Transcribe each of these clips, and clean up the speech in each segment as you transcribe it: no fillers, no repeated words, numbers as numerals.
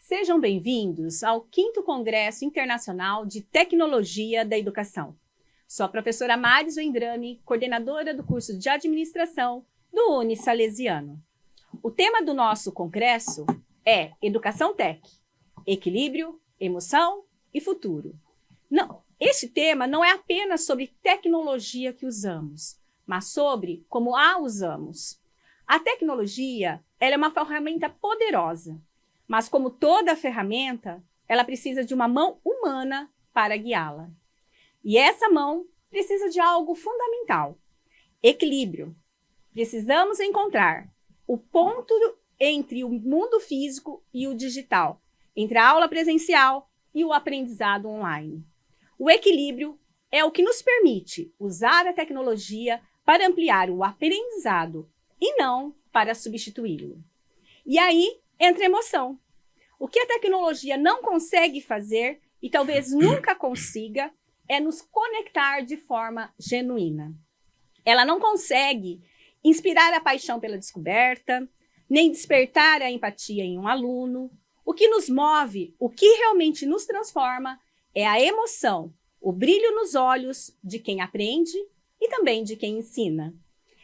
Sejam bem-vindos ao 5º Congresso Internacional de Tecnologia da Educação. Sou a professora Maris Vendrame, coordenadora do curso de Administração do Unisalesiano. O tema do nosso congresso é Educação Tech, Equilíbrio, Emoção e Futuro. Este tema não é apenas sobre tecnologia que usamos, mas sobre como a usamos. A tecnologia ela é uma ferramenta poderosa, mas como toda ferramenta, ela precisa de uma mão humana para guiá-la. E essa mão precisa de algo fundamental: equilíbrio. Precisamos encontrar o ponto entre o mundo físico e o digital, entre a aula presencial e o aprendizado online. O equilíbrio é o que nos permite usar a tecnologia para ampliar o aprendizado e não para substituí-lo. E aí entra a emoção. O que a tecnologia não consegue fazer, e talvez nunca consiga, é nos conectar de forma genuína. Ela não consegue inspirar a paixão pela descoberta, nem despertar a empatia em um aluno. O que nos move, o que realmente nos transforma, é a emoção, o brilho nos olhos de quem aprende e também de quem ensina.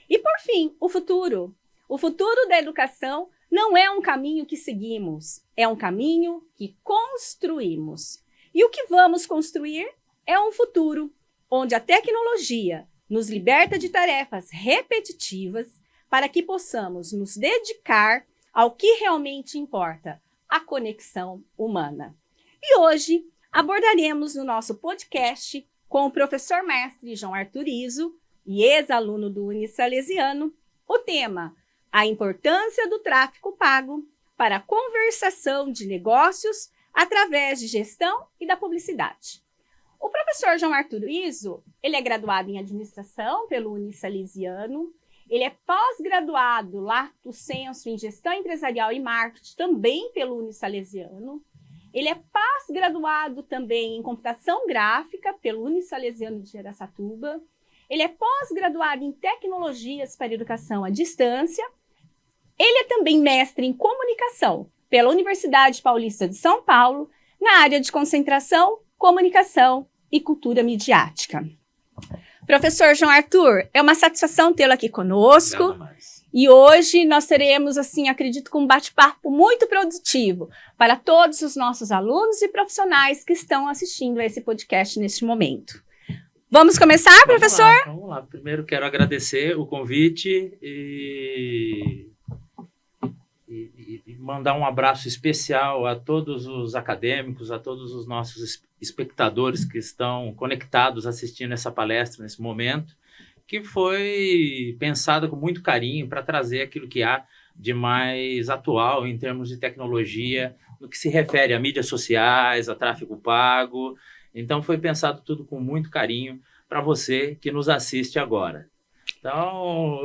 E, por fim, o futuro. O futuro da educação não é um caminho que seguimos, é um caminho que construímos. E o que vamos construir é um futuro onde a tecnologia nos liberta de tarefas repetitivas para que possamos nos dedicar ao que realmente importa, a conexão humana. E hoje abordaremos no nosso podcast com o professor mestre João Arthur Izzo e ex-aluno do Unisalesiano, o tema: a importância do tráfego pago para a conversação de negócios através de gestão e da publicidade. O professor João Arthur Izzo, ele é graduado em administração pelo Unisalesiano, ele é pós-graduado lato sensu em gestão empresarial e marketing também pelo Unisalesiano. Ele é pós-graduado também em computação gráfica pelo Unisalesiano de Araçatuba. Ele é pós-graduado em tecnologias para educação à distância. Ele é também mestre em comunicação pela Universidade Paulista de São Paulo, na área de concentração, comunicação e cultura midiática. Professor João Arthur, é uma satisfação tê-lo aqui conosco. E hoje nós teremos, acredito, um bate-papo muito produtivo para todos os nossos alunos e profissionais que estão assistindo a esse podcast neste momento. Vamos começar, professor? Vamos lá. Primeiro quero agradecer o convite e mandar um abraço especial a todos os acadêmicos, a todos os nossos espectadores que estão conectados assistindo essa palestra nesse momento, que foi pensada com muito carinho para trazer aquilo que há de mais atual em termos de tecnologia, no que se refere a mídias sociais, a tráfego pago. Então, foi pensado tudo com muito carinho para você que nos assiste agora. Então,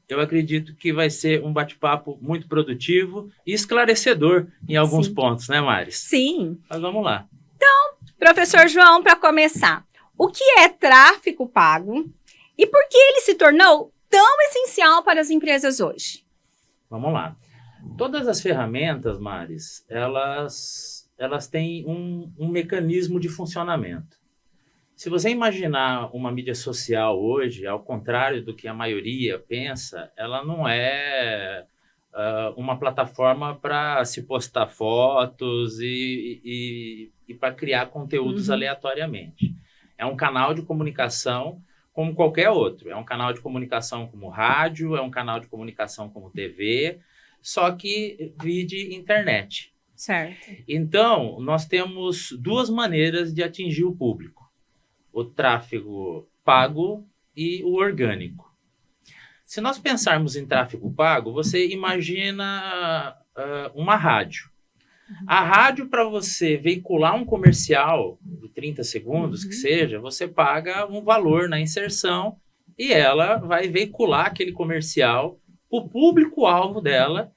eu acredito que vai ser um bate-papo muito produtivo e esclarecedor em alguns pontos, né, Maris? Sim. Mas vamos lá. Então, professor João, para começar, o que é tráfego pago e por que ele se tornou tão essencial para as empresas hoje? Vamos lá. Todas as ferramentas, Maris, elas têm um mecanismo de funcionamento. Se você imaginar uma mídia social hoje, ao contrário do que a maioria pensa, ela não é uma plataforma para se postar fotos e para criar conteúdos aleatoriamente. É um canal de comunicação como qualquer outro. É um canal de comunicação como rádio, é um canal de comunicação como TV, só que via internet. Certo. Então, nós temos duas maneiras de atingir o público: o tráfego pago e o orgânico. Se nós pensarmos em tráfego pago, você imagina uma rádio. A rádio, para você veicular um comercial de 30 segundos, que seja, você paga um valor na inserção e ela vai veicular aquele comercial para o público-alvo dela,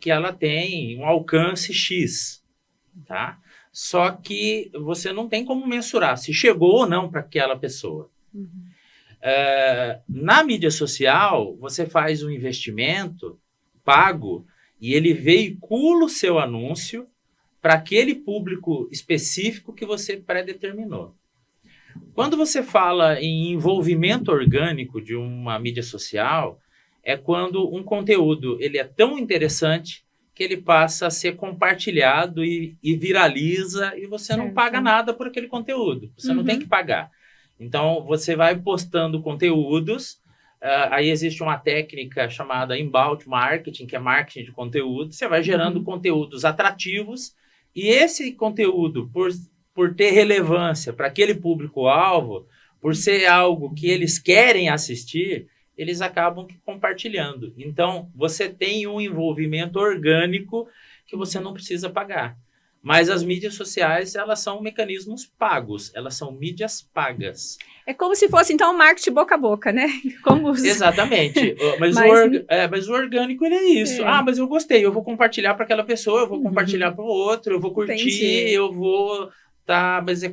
que ela tem um alcance X, tá? Só que você não tem como mensurar se chegou ou não para aquela pessoa. Na mídia social, você faz um investimento pago e ele veicula o seu anúncio para aquele público específico que você pré-determinou. Quando você fala em envolvimento orgânico de uma mídia social, é quando um conteúdo ele é tão interessante que ele passa a ser compartilhado e viraliza e você não paga nada por aquele conteúdo. Você não tem que pagar. Então, você vai postando conteúdos. Aí existe uma técnica chamada inbound marketing, que é marketing de conteúdo. Você vai gerando conteúdos atrativos e esse conteúdo, por ter relevância para aquele público-alvo, por ser algo que eles querem assistir, eles acabam compartilhando. Então, você tem um envolvimento orgânico que você não precisa pagar. Mas as mídias sociais, elas são mecanismos pagos, elas são mídias pagas. É como se fosse, então, um marketing boca a boca, né? Exatamente. Mas o orgânico, ele é isso. Mas eu gostei, eu vou compartilhar para aquela pessoa, eu vou compartilhar para o outro, eu vou curtir, eu vou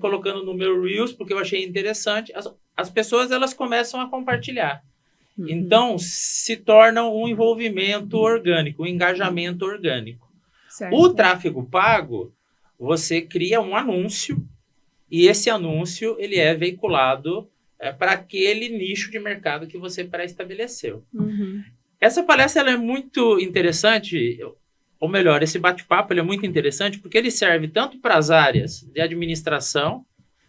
colocando no meu Reels, porque eu achei interessante. As pessoas, elas começam a compartilhar. Então, se torna um envolvimento orgânico, um engajamento orgânico. Certo. O tráfego pago, você cria um anúncio e esse anúncio ele é veiculado para aquele nicho de mercado que você pré-estabeleceu. Essa palestra ela é muito interessante, ou melhor, esse bate-papo ele é muito interessante porque ele serve tanto para as áreas de administração,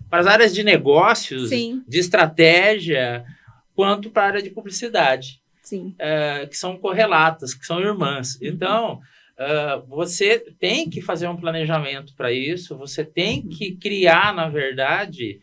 para as áreas de negócios, de estratégia, quanto para a área de publicidade, que são correlatas, que são irmãs. Então, você tem que fazer um planejamento para isso, você tem que criar, na verdade,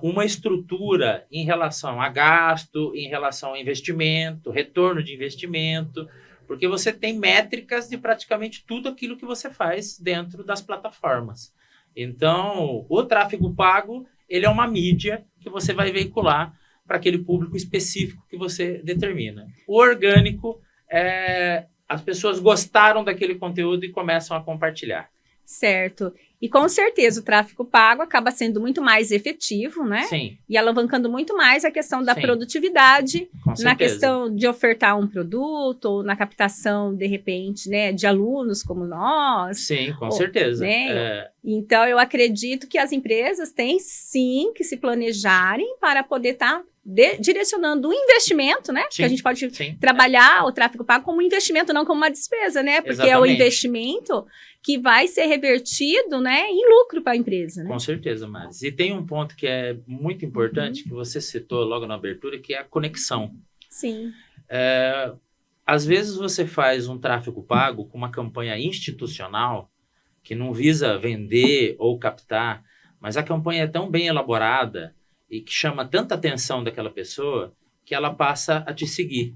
uma estrutura em relação a gasto, em relação a investimento, retorno de investimento, porque você tem métricas de praticamente tudo aquilo que você faz dentro das plataformas. Então, o tráfego pago, ele é uma mídia que você vai veicular para aquele público específico que você determina. O orgânico, as pessoas gostaram daquele conteúdo e começam a compartilhar. Certo. E com certeza o tráfego pago acaba sendo muito mais efetivo, né? Sim. E alavancando muito mais a questão da produtividade, na questão de ofertar um produto, ou na captação, de repente, né, de alunos como nós. Sim, com certeza. Né? Então, eu acredito que as empresas têm, sim, que se planejarem para poder estar direcionando o investimento, né? Porque a gente pode trabalhar o tráfego pago como um investimento, não como uma despesa, né? Porque é o investimento que vai ser revertido, né, em lucro para a empresa. Né? Com certeza, Maris. E tem um ponto que é muito importante, que você citou logo na abertura, que é a conexão. Sim. Às vezes você faz um tráfego pago com uma campanha institucional que não visa vender ou captar, mas a campanha é tão bem elaborada e que chama tanta atenção daquela pessoa que ela passa a te seguir.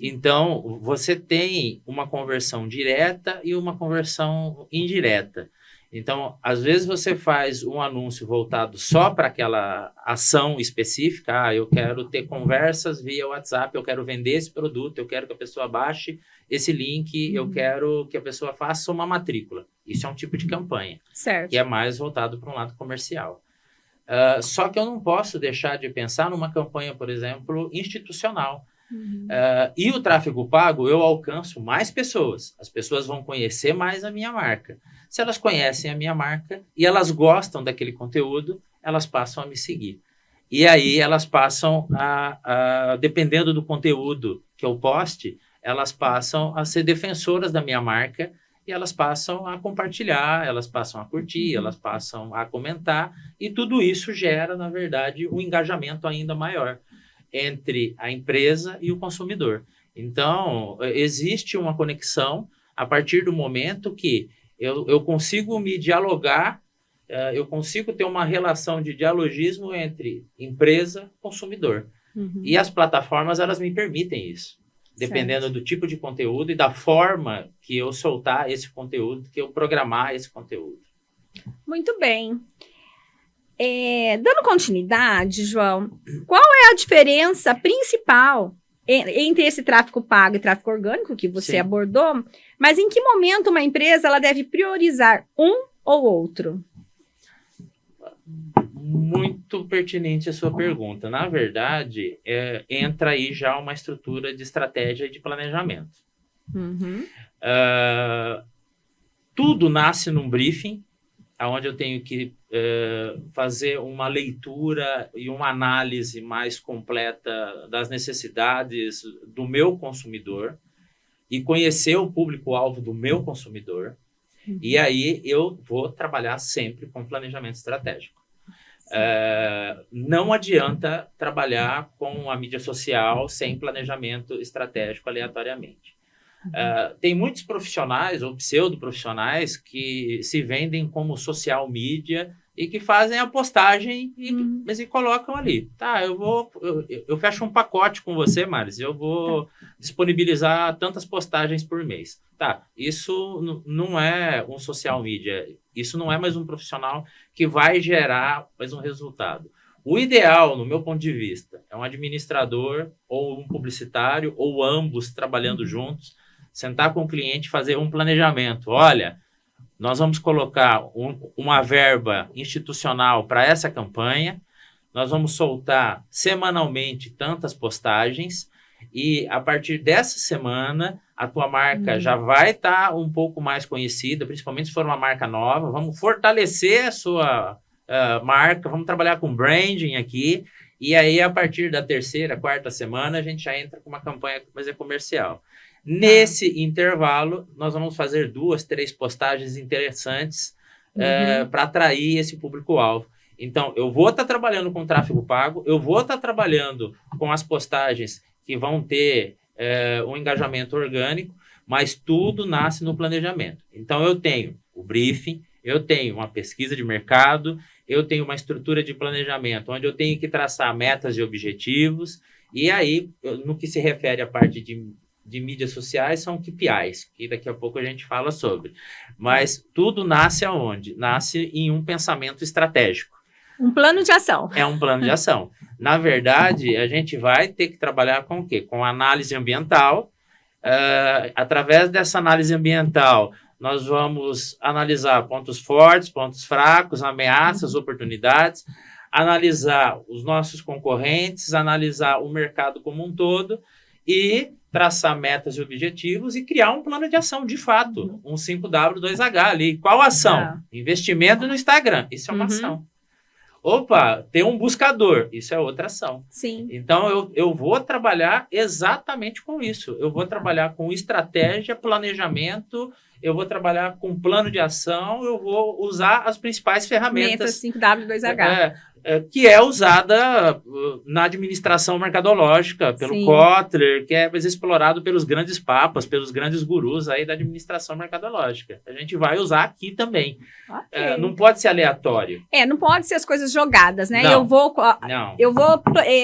Então, você tem uma conversão direta e uma conversão indireta. Então, às vezes você faz um anúncio voltado só para aquela ação específica. Eu quero ter conversas via WhatsApp, eu quero vender esse produto, eu quero que a pessoa baixe esse link, eu quero que a pessoa faça uma matrícula. Isso é um tipo de campanha, que é mais voltado para um lado comercial. Só que eu não posso deixar de pensar numa campanha, por exemplo, institucional. E o tráfego pago, eu alcanço mais pessoas. As pessoas vão conhecer mais a minha marca. Se elas conhecem a minha marca e elas gostam daquele conteúdo, elas passam a me seguir. E aí elas passam dependendo do conteúdo que eu poste, elas passam a ser defensoras da minha marca e elas passam a compartilhar, elas passam a curtir, elas passam a comentar, e tudo isso gera, na verdade, um engajamento ainda maior entre a empresa e o consumidor. Então, existe uma conexão a partir do momento que eu consigo me dialogar, eu consigo ter uma relação de dialogismo entre empresa e consumidor. E as plataformas, elas me permitem isso. Dependendo do tipo de conteúdo e da forma que eu soltar esse conteúdo, que eu programar esse conteúdo. Muito bem. Dando continuidade, João, qual é a diferença principal entre esse tráfego pago e tráfego orgânico que você abordou? Mas em que momento uma empresa ela deve priorizar um ou outro? Muito pertinente a sua pergunta. Na verdade, entra aí já uma estrutura de estratégia e de planejamento. Tudo nasce num briefing, onde eu tenho que fazer uma leitura e uma análise mais completa das necessidades do meu consumidor e conhecer o público-alvo do meu consumidor. E aí eu vou trabalhar sempre com planejamento estratégico. Não adianta trabalhar com a mídia social sem planejamento estratégico aleatoriamente. Tem muitos profissionais ou pseudo-profissionais que se vendem como social media e que fazem a postagem mas colocam ali. Tá, eu fecho um pacote com você, Maris, eu vou disponibilizar tantas postagens por mês. Tá, isso não é um social media, isso não é mais um profissional que vai gerar mais um resultado. O ideal, no meu ponto de vista, é um administrador ou um publicitário ou ambos trabalhando juntos, sentar com o cliente e fazer um planejamento. Olha, nós vamos colocar uma verba institucional para essa campanha, nós vamos soltar semanalmente tantas postagens e a partir dessa semana a tua marca já vai estar um pouco mais conhecida, principalmente se for uma marca nova. Vamos fortalecer a sua marca, vamos trabalhar com branding aqui e aí a partir da terceira, quarta semana a gente já entra com uma campanha que vai ser comercial. Nesse intervalo, nós vamos fazer 2, 3 postagens interessantes para atrair esse público-alvo. Então, eu vou estar trabalhando com tráfego pago, eu vou estar trabalhando com as postagens que vão ter um engajamento orgânico, mas tudo nasce no planejamento. Então, eu tenho o briefing, eu tenho uma pesquisa de mercado, eu tenho uma estrutura de planejamento, onde eu tenho que traçar metas e objetivos, e aí, no que se refere à parte de mídias sociais, são KPIs, que daqui a pouco a gente fala sobre. Mas tudo nasce aonde? Nasce em um pensamento estratégico. Um plano de ação. É um plano de ação. Na verdade, a gente vai ter que trabalhar com o quê? Com análise ambiental. Através dessa análise ambiental, nós vamos analisar pontos fortes, pontos fracos, ameaças, oportunidades, analisar os nossos concorrentes, analisar o mercado como um todo e traçar metas e objetivos e criar um plano de ação, de fato. Um 5W2H ali. Qual ação? Investimento no Instagram. Isso é uma ação. Opa, ter um buscador. Isso é outra ação. Sim. Então, eu vou trabalhar exatamente com isso. Eu vou trabalhar com estratégia, planejamento, eu vou trabalhar com plano de ação, eu vou usar as principais ferramentas. 5W2H. Que é usada na administração mercadológica, pelo Kotler, que é explorado pelos grandes papas, pelos grandes gurus aí da administração mercadológica. A gente vai usar aqui também. Okay. Não pode ser aleatório. Não pode ser as coisas jogadas, né? Não, eu vou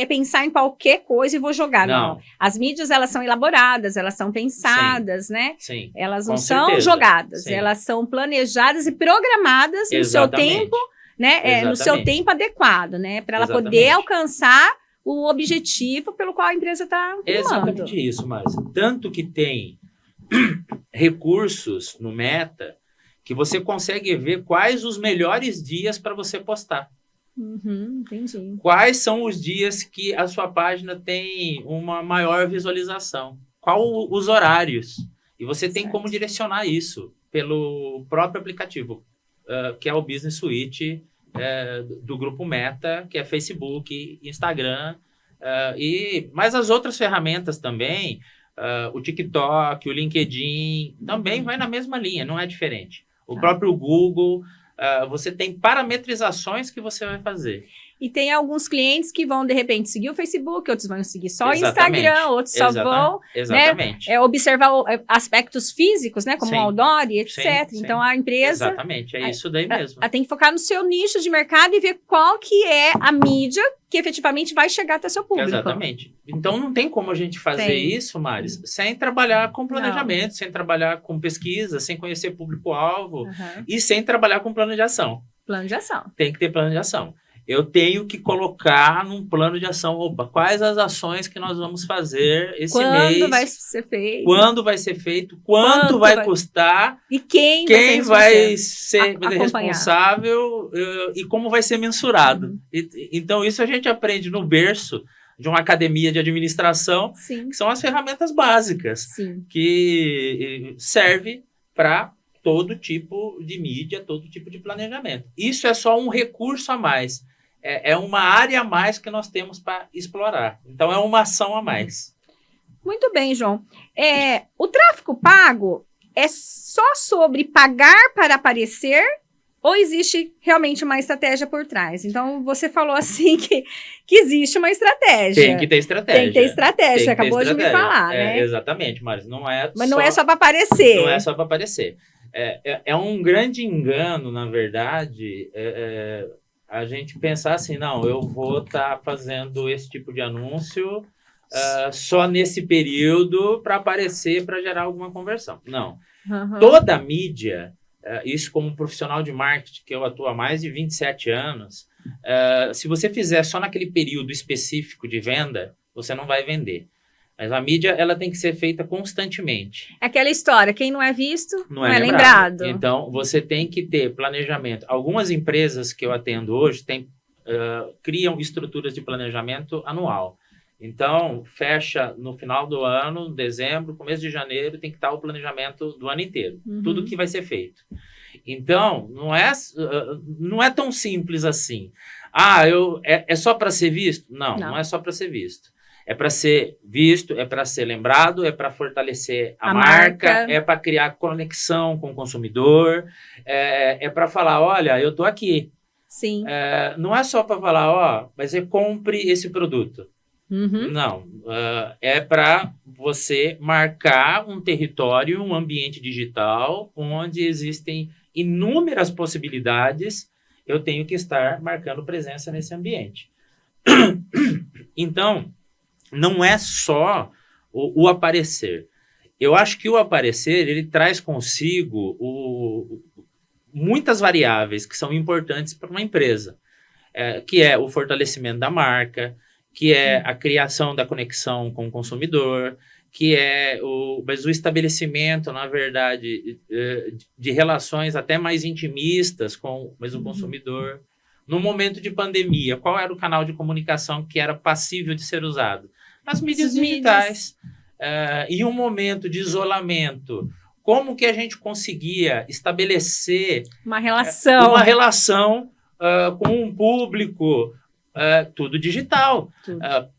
pensar em qualquer coisa e vou jogar. Não. As mídias, elas são elaboradas, elas são pensadas, né? Sim. Elas não são jogadas, elas são planejadas e programadas no seu tempo, né? No seu tempo adequado, né? Para ela poder alcançar o objetivo pelo qual a empresa está rumando. Exatamente isso, Márcia. Tanto que tem recursos no Meta que você consegue ver quais os melhores dias para você postar. Entendi. Quais são os dias que a sua página tem uma maior visualização? Quais os horários? E você tem como direcionar isso pelo próprio aplicativo, que é o Business Suite do grupo Meta, que é Facebook, Instagram, mas as outras ferramentas também, o TikTok, o LinkedIn, também vai na mesma linha, não é diferente. O próprio Google, você tem parametrizações que você vai fazer. E tem alguns clientes que vão, de repente, seguir o Facebook, outros vão seguir só o Instagram, outros só vão observar aspectos físicos, né, como o outdoor e etc. Sim. Então, a empresa... Exatamente, é isso daí mesmo. Ela tem que focar no seu nicho de mercado e ver qual que é a mídia que efetivamente vai chegar até seu público. Exatamente. Então, não tem como a gente fazer isso, Maris, sem trabalhar com planejamento, sem trabalhar com pesquisa, sem conhecer público-alvo e sem trabalhar com plano de ação. Plano de ação. Tem que ter plano de ação. Eu tenho que colocar num plano de ação, quais as ações que nós vamos fazer esse mês. Quando vai ser feito. Quando vai ser feito, quanto vai custar. E quem vai ser responsável e como vai ser mensurado. Então, isso a gente aprende no berço de uma academia de administração, que são as ferramentas básicas, que serve para todo tipo de mídia, todo tipo de planejamento. Isso é só um recurso a mais. É uma área a mais que nós temos para explorar. Então, é uma ação a mais. Muito bem, João. O tráfego pago é só sobre pagar para aparecer ou existe realmente uma estratégia por trás? Então, você falou assim que existe uma estratégia. Tem que ter estratégia. Tem que ter estratégia, você acabou de me falar, né? Exatamente, mas não é Mas não é só para aparecer. Não é só para aparecer. É um grande engano, na verdade, a gente pensar assim, não, eu vou estar fazendo esse tipo de anúncio só nesse período para aparecer, para gerar alguma conversão. Não. Uhum. Toda a mídia, isso como profissional de marketing, que eu atuo há mais de 27 anos, se você fizer só naquele período específico de venda, você não vai vender. Mas a mídia, ela tem que ser feita constantemente. Aquela história, quem não é visto, não é lembrado. Então, você tem que ter planejamento. Algumas empresas que eu atendo hoje criam estruturas de planejamento anual. Então, fecha no final do ano, dezembro, começo de janeiro, tem que estar o planejamento do ano inteiro. Uhum. Tudo que vai ser feito. Então, não é tão simples assim. É só para ser visto? Não é só para ser visto. É para ser visto, é para ser lembrado, é para fortalecer a marca, é para criar conexão com o consumidor, é para falar, olha, eu estou aqui. Sim. Não é só para falar, mas compre esse produto. Uhum. Não, é para você marcar um território, um ambiente digital, onde existem inúmeras possibilidades, eu tenho que estar marcando presença nesse ambiente. Então, não é só o aparecer. Eu acho que o aparecer, ele traz consigo muitas variáveis que são importantes para uma empresa, que é o fortalecimento da marca, que é a criação da conexão com o consumidor, que é mas o estabelecimento, na verdade, de relações até mais intimistas com o consumidor. No momento de pandemia, qual era o canal de comunicação que era passível de ser usado? As mídias digitais. Em um momento de isolamento, como que a gente conseguia estabelecer uma relação com um público tudo digital,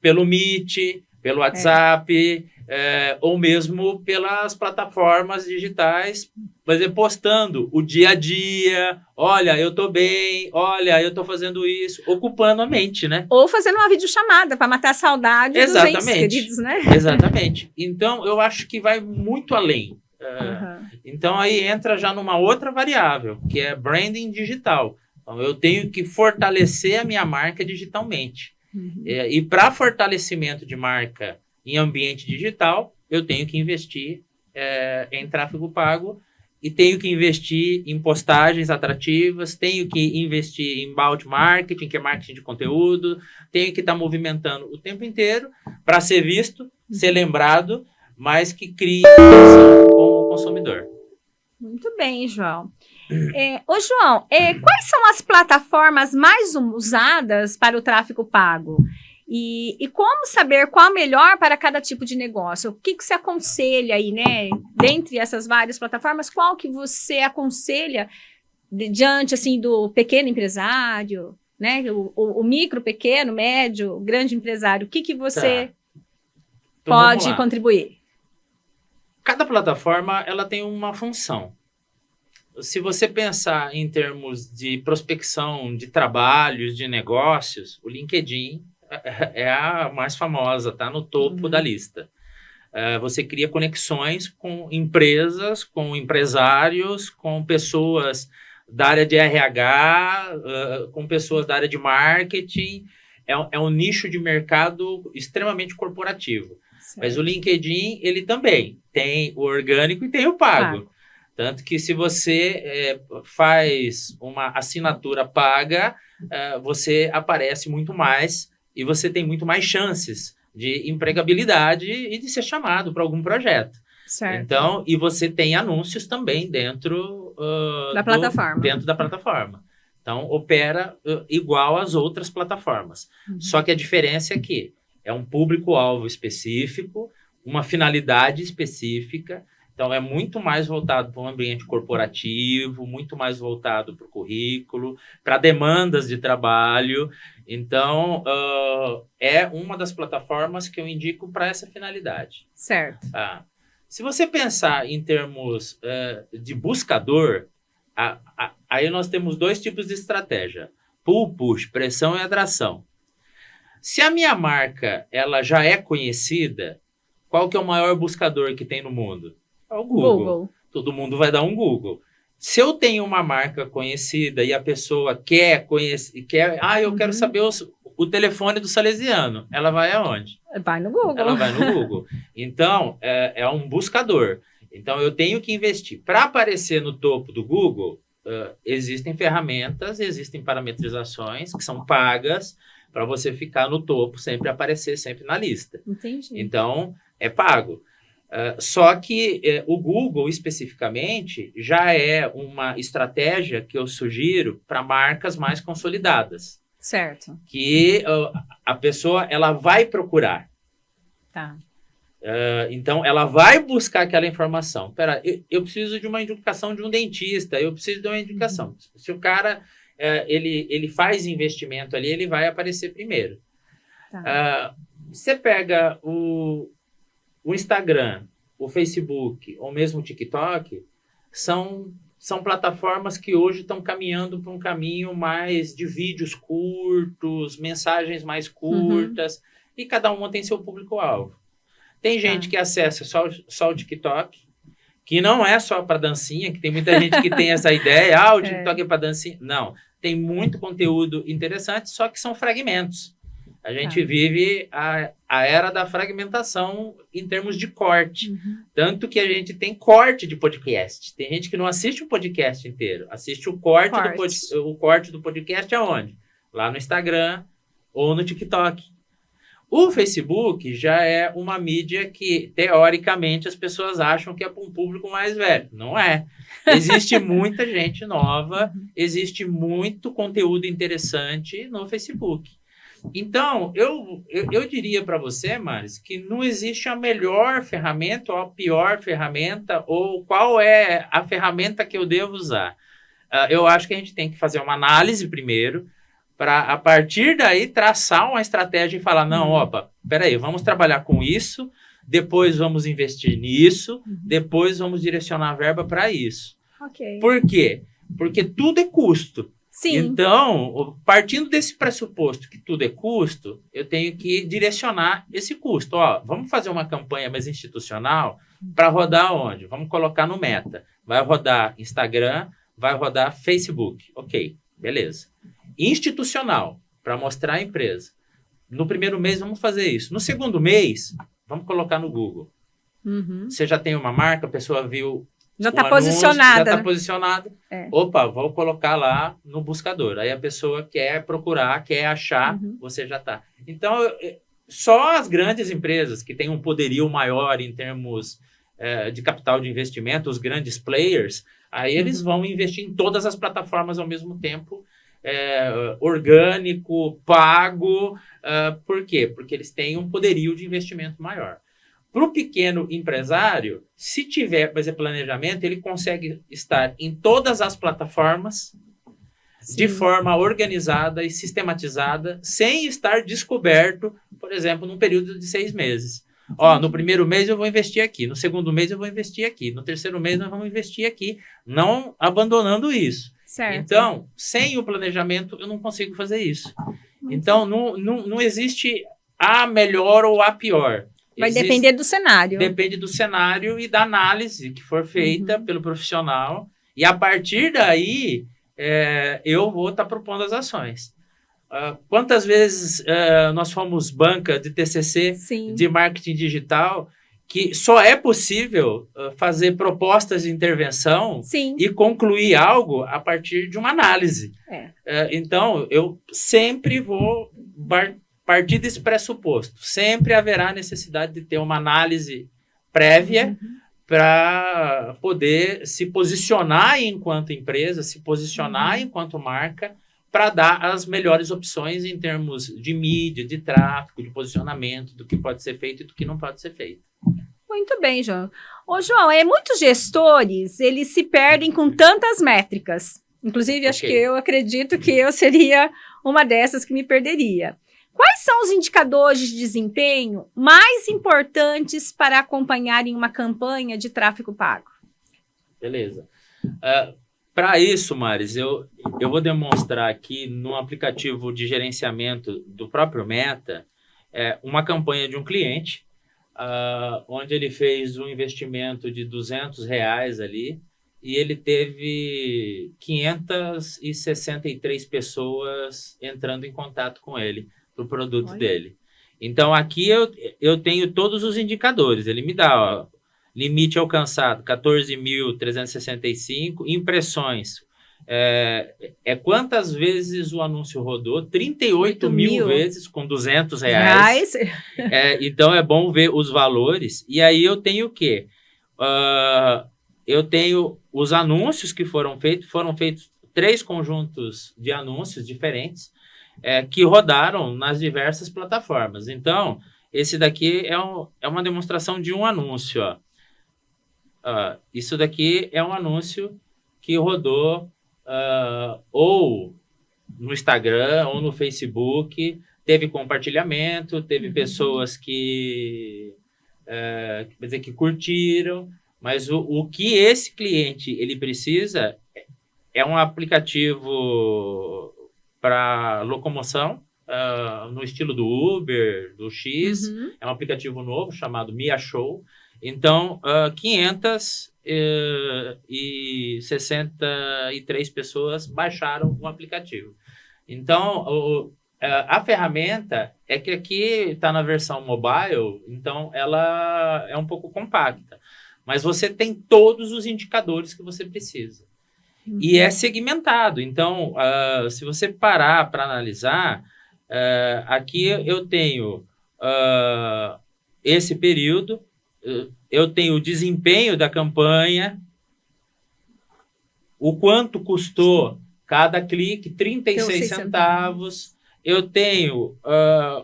pelo Meet, pelo WhatsApp, ou mesmo pelas plataformas digitais, postando o dia a dia, olha, eu tô bem, olha, eu tô fazendo isso, ocupando a mente, né? Ou fazendo uma videochamada para matar a saudade dos entes queridos, né? Exatamente. Então, eu acho que vai muito além. Então, aí entra já numa outra variável, que é branding digital. Então, eu tenho que fortalecer a minha marca digitalmente. E para fortalecimento de marca em ambiente digital, eu tenho que investir em tráfego pago e tenho que investir em postagens atrativas, tenho que investir em inbound marketing, que é marketing de conteúdo, tenho que estar movimentando o tempo inteiro para ser visto, ser lembrado, mas que crie conexão com o consumidor. Muito bem, João. João, quais são as plataformas mais usadas para o tráfego pago? E como saber qual a melhor para cada tipo de negócio? O que você aconselha aí, né? Dentre essas várias plataformas, qual que você aconselha diante, assim, do pequeno empresário, né? O micro, pequeno, médio, grande empresário. O que você pode contribuir? Cada plataforma, ela tem uma função. Se você pensar em termos de prospecção de trabalhos, de negócios, o LinkedIn é a mais famosa, está no topo da lista. Você cria conexões com empresas, com empresários, com pessoas da área de RH, com pessoas da área de marketing. É um nicho de mercado extremamente corporativo. Certo. Mas o LinkedIn, ele também tem o orgânico e tem o pago. Tanto que se você faz uma assinatura paga, você aparece muito mais e você tem muito mais chances de empregabilidade e de ser chamado para algum projeto. Certo. Então, e você tem anúncios também dentro da plataforma. Então, opera igual às outras plataformas. Só que a diferença é que é um público-alvo específico, uma finalidade específica, Então, é muito mais voltado para um ambiente corporativo, muito mais voltado para o currículo, para demandas de trabalho. Então, é uma das plataformas que eu indico para essa finalidade. Certo. Se você pensar em termos de buscador, aí nós temos dois tipos de estratégia. Pull, push, pressão e atração. Se a minha marca ela já é conhecida, qual que é o maior buscador que tem no mundo? É o Google. Todo mundo vai dar um Google. Se eu tenho uma marca conhecida e a pessoa quer conhecer, eu quero saber o telefone do Salesiano, ela vai aonde? Vai no Google. Ela vai no Google. Então, é um buscador. Então, eu tenho que investir. Para aparecer no topo do Google, existem ferramentas, existem parametrizações que são pagas para você ficar no topo, sempre aparecer, sempre na lista. Entendi. Então, é pago. Só que o Google, especificamente, já é uma estratégia que eu sugiro para marcas mais consolidadas. Certo. Que a pessoa ela vai procurar. Tá. Então, ela vai buscar aquela informação. Pera, eu preciso de uma indicação de um dentista, eu preciso de uma indicação. Se o cara ele faz investimento ali, ele vai aparecer primeiro. Tá. Você pega o Instagram, o Facebook, ou mesmo o TikTok, são plataformas que hoje estão caminhando para um caminho mais de vídeos curtos, mensagens mais curtas, e cada uma tem seu público-alvo. Tem gente que acessa só o TikTok, que não é só para dancinha, que tem muita gente que tem essa ideia, o TikTok é para dancinha. Não, tem muito conteúdo interessante, só que são fragmentos. A gente vive a era da fragmentação em termos de corte. Tanto que a gente tem corte de podcast. Tem gente que não assiste o podcast inteiro. Assiste o corte do podcast aonde? Lá no Instagram ou no TikTok. O Facebook já é uma mídia que, teoricamente, as pessoas acham que é para um público mais velho. Não é. Existe muita gente nova, existe muito conteúdo interessante no Facebook. Então, eu diria para você, Maris, que não existe a melhor ferramenta ou a pior ferramenta, ou qual é a ferramenta que eu devo usar. Eu acho que a gente tem que fazer uma análise primeiro, para, a partir daí, traçar uma estratégia e falar, não, peraí, vamos trabalhar com isso, depois vamos investir nisso, depois vamos direcionar a verba para isso. Okay. Por quê? Porque tudo é custo. Sim. Então, partindo desse pressuposto que tudo é custo, eu tenho que direcionar esse custo. Vamos fazer uma campanha mais institucional para rodar onde? Vamos colocar no Meta. Vai rodar Instagram, vai rodar Facebook. Ok, beleza. Institucional, para mostrar a empresa. No primeiro mês, vamos fazer isso. No segundo mês, vamos colocar no Google. Você já tem uma marca, a pessoa viu... Já está posicionada. Já está posicionada. Opa, vou colocar lá no buscador. Aí a pessoa quer procurar, quer achar, você já está. Então, só as grandes empresas que têm um poderio maior em termos de capital de investimento, os grandes players, aí eles vão investir em todas as plataformas ao mesmo tempo, orgânico, pago. Por quê? Porque eles têm um poderio de investimento maior. Para o pequeno empresário, se tiver planejamento, ele consegue estar em todas as plataformas de forma organizada e sistematizada, sem estar descoberto, por exemplo, num período de 6 meses. No primeiro mês eu vou investir aqui, no segundo mês eu vou investir aqui, no terceiro mês nós vamos investir aqui, não abandonando isso. Certo. Então, sem o planejamento, eu não consigo fazer isso. Então, não existe a melhor ou a pior. Vai depender do cenário. Depende do cenário e da análise que for feita pelo profissional. E a partir daí, eu vou estar propondo as ações. Quantas vezes nós fomos banca de TCC, de marketing digital, que só é possível fazer propostas de intervenção e concluir algo a partir de uma análise. Então, eu sempre vou partir desse pressuposto. Sempre haverá necessidade de ter uma análise prévia para poder se posicionar enquanto empresa, se posicionar enquanto marca, para dar as melhores opções em termos de mídia, de tráfego, de posicionamento, do que pode ser feito e do que não pode ser feito. Muito bem, João. Ô, João, muitos gestores, eles se perdem com tantas métricas. Inclusive, acho que eu acredito que eu seria uma dessas que me perderia. Quais são os indicadores de desempenho mais importantes para acompanhar em uma campanha de tráfego pago? Beleza. Para isso, Maris, eu vou demonstrar aqui no aplicativo de gerenciamento do próprio Meta uma campanha de um cliente, onde ele fez um investimento de R$200 ali e ele teve 563 pessoas entrando em contato com ele para o produto dele. Então, aqui eu tenho todos os indicadores. Ele me dá, limite alcançado, 14.365. Impressões, quantas vezes o anúncio rodou? 38 mil vezes com R$200. Então, é bom ver os valores. E aí eu tenho o quê? Eu tenho os anúncios que foram feitos 3 conjuntos de anúncios diferentes, que rodaram nas diversas plataformas. Então, esse daqui é uma demonstração de um anúncio. Isso daqui é um anúncio que rodou ou no Instagram ou no Facebook, teve compartilhamento, teve pessoas que curtiram, mas o que esse cliente ele precisa é um aplicativo para locomoção, no estilo do Uber, do X. É um aplicativo novo chamado Mia Show. Então, 563 pessoas baixaram o aplicativo. Então, a ferramenta é que aqui está na versão mobile, então ela é um pouco compacta. Mas você tem todos os indicadores que você precisa. E é segmentado. Então, se você parar para analisar, aqui eu tenho esse período, eu tenho o desempenho da campanha, o quanto custou cada clique, 36 centavos. Eu tenho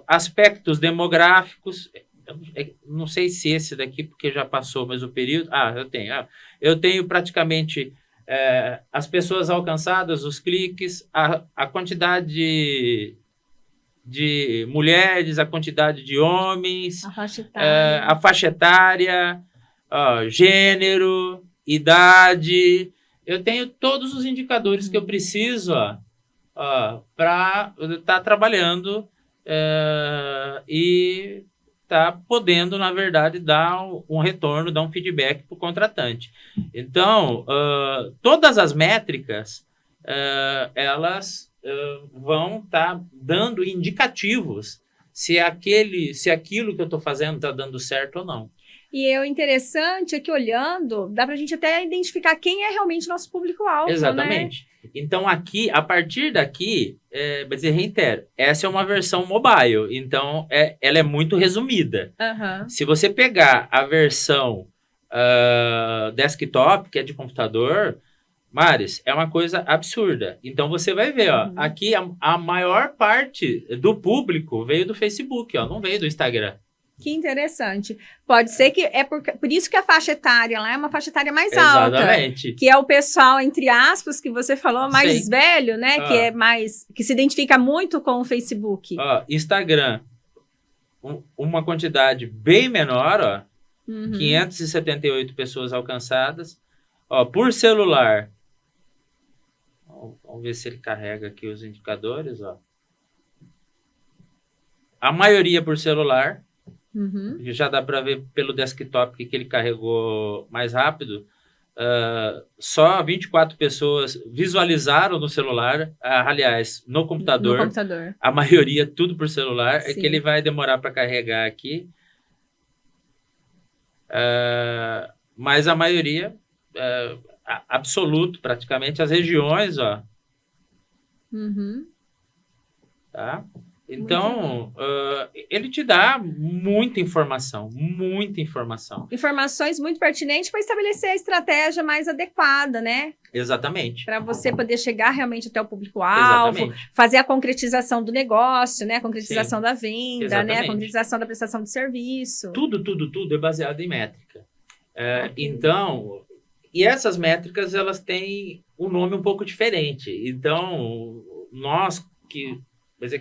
aspectos demográficos. Não sei se esse daqui, porque já passou, mas o período... Eu tenho praticamente as pessoas alcançadas, os cliques, a quantidade de mulheres, a quantidade de homens, a faixa etária, gênero, idade. Eu tenho todos os indicadores que eu preciso para estar trabalhando e está podendo, na verdade, dar um retorno, dar um feedback para o contratante. Então, todas as métricas, elas vão estar dando indicativos se aquilo que eu estou fazendo está dando certo ou não. E o interessante é que, olhando, dá para a gente até identificar quem é realmente nosso público-alvo. Exatamente. Né? Então, aqui, a partir daqui, mas eu reitero, essa é uma versão mobile, então ela é muito resumida. Se você pegar a versão desktop, que é de computador, Maris, é uma coisa absurda. Então, você vai ver, aqui a maior parte do público veio do Facebook, não veio do Instagram. Que interessante. Pode ser que por isso que a faixa etária lá é uma faixa etária mais alta. Exatamente. Que é o pessoal, entre aspas, que você falou, mais velho, né? Que se identifica muito com o Facebook. Instagram, uma quantidade bem menor, 578 pessoas alcançadas. Por celular, vamos ver se ele carrega aqui os indicadores. A maioria por celular. Já dá para ver pelo desktop que ele carregou mais rápido. Só 24 pessoas visualizaram no celular, aliás, no computador. A maioria tudo por celular. Sim. É que ele vai demorar para carregar aqui. Mas a maioria, absoluto, praticamente, as regiões, tá? Então, ele te dá muita informação, muita informação. Informações muito pertinentes para estabelecer a estratégia mais adequada, né? Exatamente. Para você poder chegar realmente até o público-alvo, fazer a concretização do negócio, né? A concretização da venda, né? A concretização da prestação de serviço. Tudo é baseado em métrica. Então, e essas métricas, elas têm um nome um pouco diferente. Então, nós que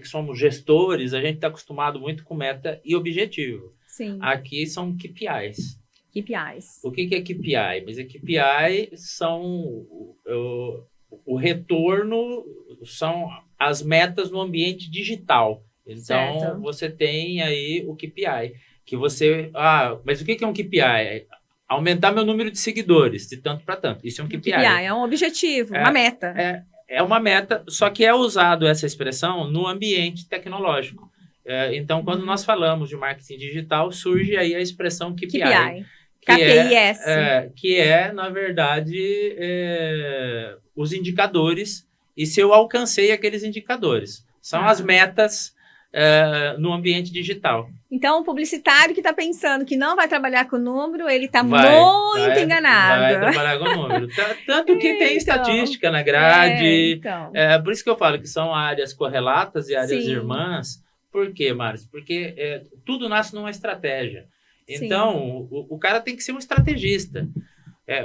somos gestores, a gente está acostumado muito com meta e objetivo. Sim. Aqui são KPIs. KPIs. O que é KPI? Mas KPI são o retorno, são as metas no ambiente digital. Então, certo. Você tem aí o KPI. Que você... mas o que é um KPI? Aumentar meu número de seguidores, de tanto para tanto. Isso é um KPI. KPI é um objetivo, uma meta. É uma meta, só que é usado essa expressão no ambiente tecnológico. Então, quando nós falamos de marketing digital, surge aí a expressão KPI. KPIs. Que é, na verdade, os indicadores e se eu alcancei aqueles indicadores. São as metas no ambiente digital. Então, o publicitário que está pensando que não vai trabalhar com o número, ele está muito enganado. Vai trabalhar com o número. Tanto que tem estatística na grade. Por isso que eu falo que são áreas correlatas e áreas irmãs. Por quê, Márcio? Porque tudo nasce numa estratégia. Então, o cara tem que ser um estrategista.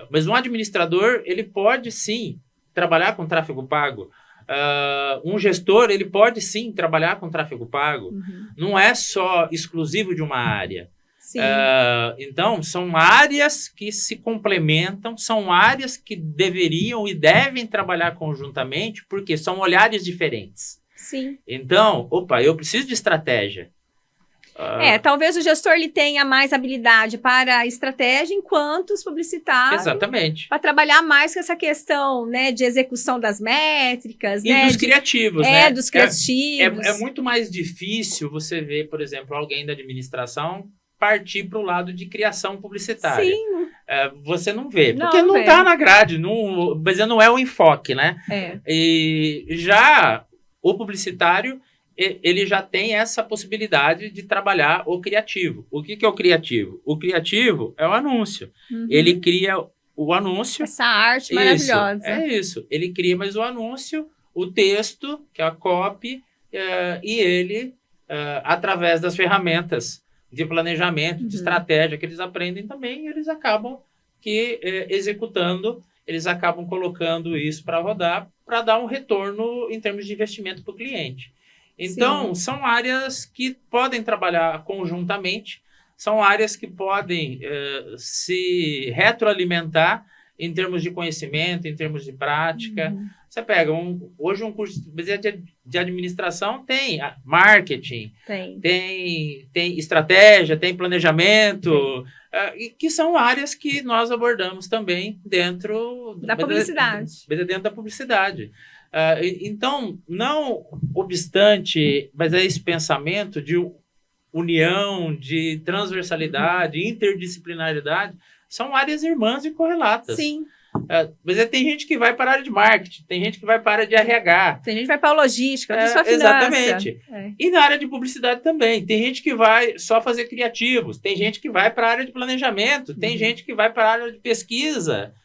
Mas um administrador, ele pode, sim, trabalhar com tráfego pago. Um gestor, ele pode sim trabalhar com tráfego pago. Não é só exclusivo de uma área. Então, são áreas que se complementam, são áreas que deveriam e devem trabalhar conjuntamente, porque são olhares diferentes. Sim. Então, eu preciso de estratégia. Talvez o gestor ele tenha mais habilidade para a estratégia, enquanto os publicitários... Exatamente. Para trabalhar mais com essa questão, né, de execução das métricas. E dos criativos, né? Dos criativos. É muito mais difícil você ver, por exemplo, alguém da administração partir para o lado de criação publicitária. Sim. Você não vê, porque não está na grade, mas não é o enfoque, né? E já o publicitário... ele já tem essa possibilidade de trabalhar o criativo. O que é o criativo? O criativo é o anúncio. Ele cria o anúncio. Essa arte maravilhosa. É isso. Ele cria mais o anúncio, o texto, que é a copy, e ele, através das ferramentas de planejamento, de estratégia que eles aprendem também, eles acabam executando, eles acabam colocando isso para rodar, para dar um retorno em termos de investimento para o cliente. Então, são áreas que podem trabalhar conjuntamente, são áreas que podem se retroalimentar em termos de conhecimento, em termos de prática. Você pega hoje um curso de administração, tem marketing, tem estratégia, tem planejamento, que são áreas que nós abordamos também dentro da publicidade. Dentro da publicidade. Então, não obstante, mas esse pensamento de união, de transversalidade, interdisciplinaridade, são áreas irmãs e correlatas. Sim. Mas tem gente que vai para a área de marketing, tem gente que vai para a área de RH. Tem gente que vai para a logística, sua finança. Exatamente. E na área de publicidade também. Tem gente que vai só fazer criativos, tem gente que vai para a área de planejamento, tem gente que vai para a área de pesquisa.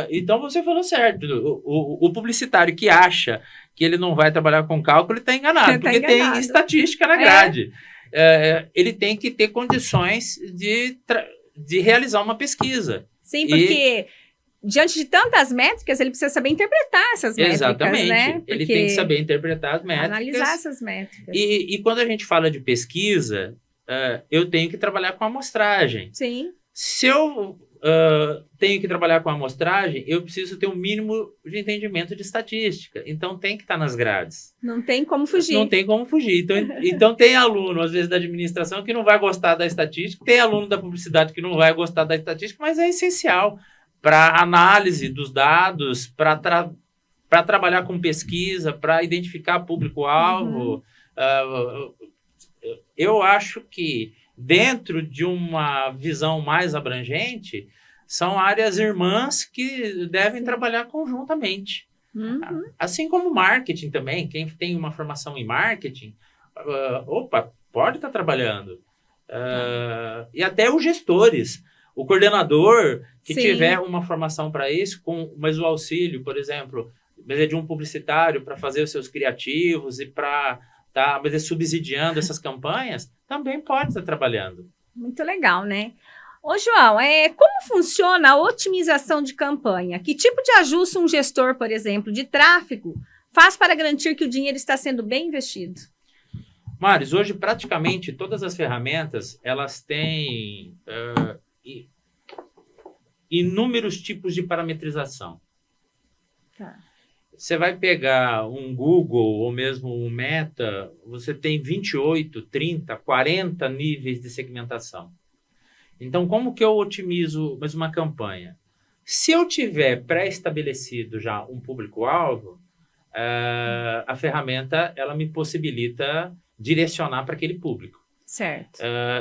Então você falou certo. O publicitário que acha que ele não vai trabalhar com cálculo, ele está enganado, porque tem estatística na grade. Ele tem que ter condições de realizar uma pesquisa. Sim, porque diante de tantas métricas, ele precisa saber interpretar essas métricas. Exatamente. Né? Porque ele tem que saber interpretar as métricas. Analisar essas métricas. E quando a gente fala de pesquisa, eu tenho que trabalhar com amostragem. Sim. Se eu tenho que trabalhar com amostragem, eu preciso ter um mínimo de entendimento de estatística. Então, tem que estar nas grades. Não tem como fugir. Não tem como fugir. Então, tem aluno, às vezes, da administração que não vai gostar da estatística, tem aluno da publicidade que não vai gostar da estatística, mas é essencial para análise dos dados, para trabalhar com pesquisa, para identificar público-alvo. Eu acho que dentro de uma visão mais abrangente, são áreas irmãs que devem trabalhar conjuntamente. Assim como marketing também, quem tem uma formação em marketing, opa, pode estar trabalhando. E até os gestores, o coordenador que Sim. tiver uma formação para isso, mas o auxílio, por exemplo, de um publicitário para fazer os seus criativos e para estar subsidiando essas campanhas, também pode estar trabalhando. Muito legal, né? Ô, João, como funciona a otimização de campanha? Que tipo de ajuste um gestor, por exemplo, de tráfego faz para garantir que o dinheiro está sendo bem investido? Maris, hoje praticamente todas as ferramentas, elas têm inúmeros tipos de parametrização. Tá. Você vai pegar um Google ou mesmo um Meta, você tem 28, 30, 40 níveis de segmentação. Então, como que eu otimizo mais uma campanha? Se eu tiver pré-estabelecido já um público-alvo, a ferramenta ela me possibilita direcionar para aquele público. Certo.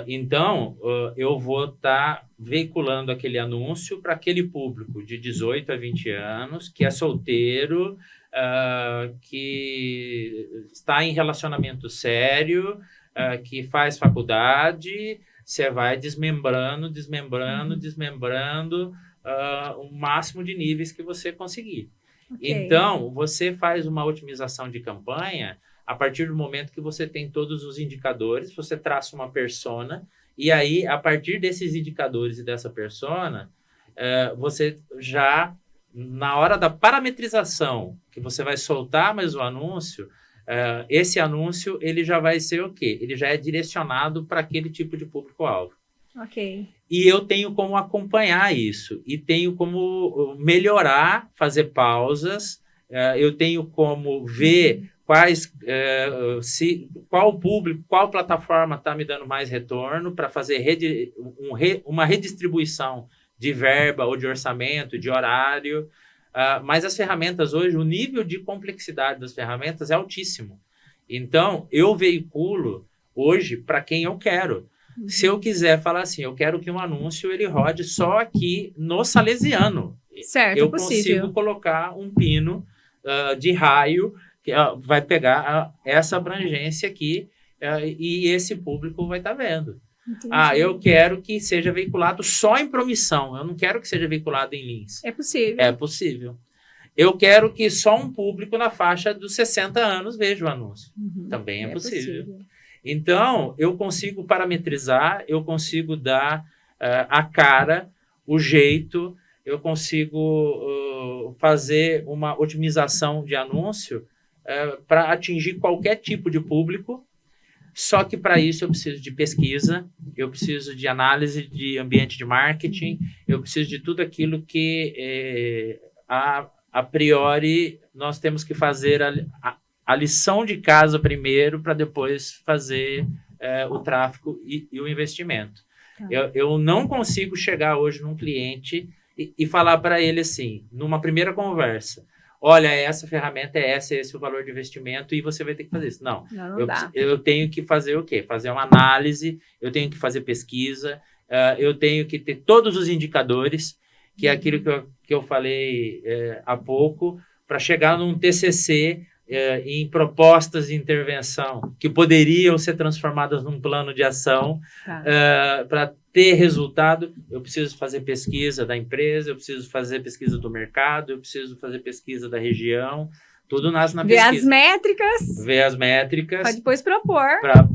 Então, eu vou estar veiculando aquele anúncio para aquele público de 18 a 20 anos, que é solteiro, que está em relacionamento sério, que faz faculdade. Você vai desmembrando o máximo de níveis que você conseguir. Okay. Então, você faz uma otimização de campanha a partir do momento que você tem todos os indicadores, você traça uma persona, e aí, a partir desses indicadores e dessa persona, você já, na hora da parametrização, que você vai soltar mais o anúncio, esse anúncio, ele já vai ser o quê? Ele já é direcionado para aquele tipo de público-alvo. Ok. E eu tenho como acompanhar isso, e tenho como melhorar, fazer pausas, eu tenho como ver qual público, qual plataforma está me dando mais retorno para fazer uma redistribuição de verba ou de orçamento, de horário. Mas as ferramentas hoje, o nível de complexidade das ferramentas é altíssimo. Então, eu veiculo hoje para quem eu quero. Uhum. Se eu quiser falar assim, eu quero que um anúncio ele rode só aqui no Salesiano. Certo, eu consigo colocar um pino de raio que vai pegar essa abrangência aqui e esse público vai estar vendo. Entendi. Eu quero que seja veiculado só em promissão, eu não quero que seja veiculado em links. É possível. É possível. Eu quero que só um público na faixa dos 60 anos veja o anúncio. Uhum. Também é possível. Então, eu consigo parametrizar, eu consigo dar a cara, o jeito, eu consigo fazer uma otimização de anúncio para atingir qualquer tipo de público, só que para isso eu preciso de pesquisa, eu preciso de análise de ambiente de marketing, eu preciso de tudo aquilo que a priori nós temos que fazer a lição de casa primeiro para depois fazer o tráfego e o investimento. Tá. Eu não consigo chegar hoje num cliente e falar para ele assim, numa primeira conversa, olha, essa ferramenta é esse é o valor de investimento e você vai ter que fazer isso. Não eu tenho que fazer o quê? Fazer uma análise, eu tenho que fazer pesquisa, eu tenho que ter todos os indicadores, que é aquilo que eu falei há pouco, para chegar num TCC em propostas de intervenção que poderiam ser transformadas num plano de ação. Para ter resultado, eu preciso fazer pesquisa da empresa, eu preciso fazer pesquisa do mercado, eu preciso fazer pesquisa da região, tudo nasce na pesquisa. Ver as métricas. Para depois propor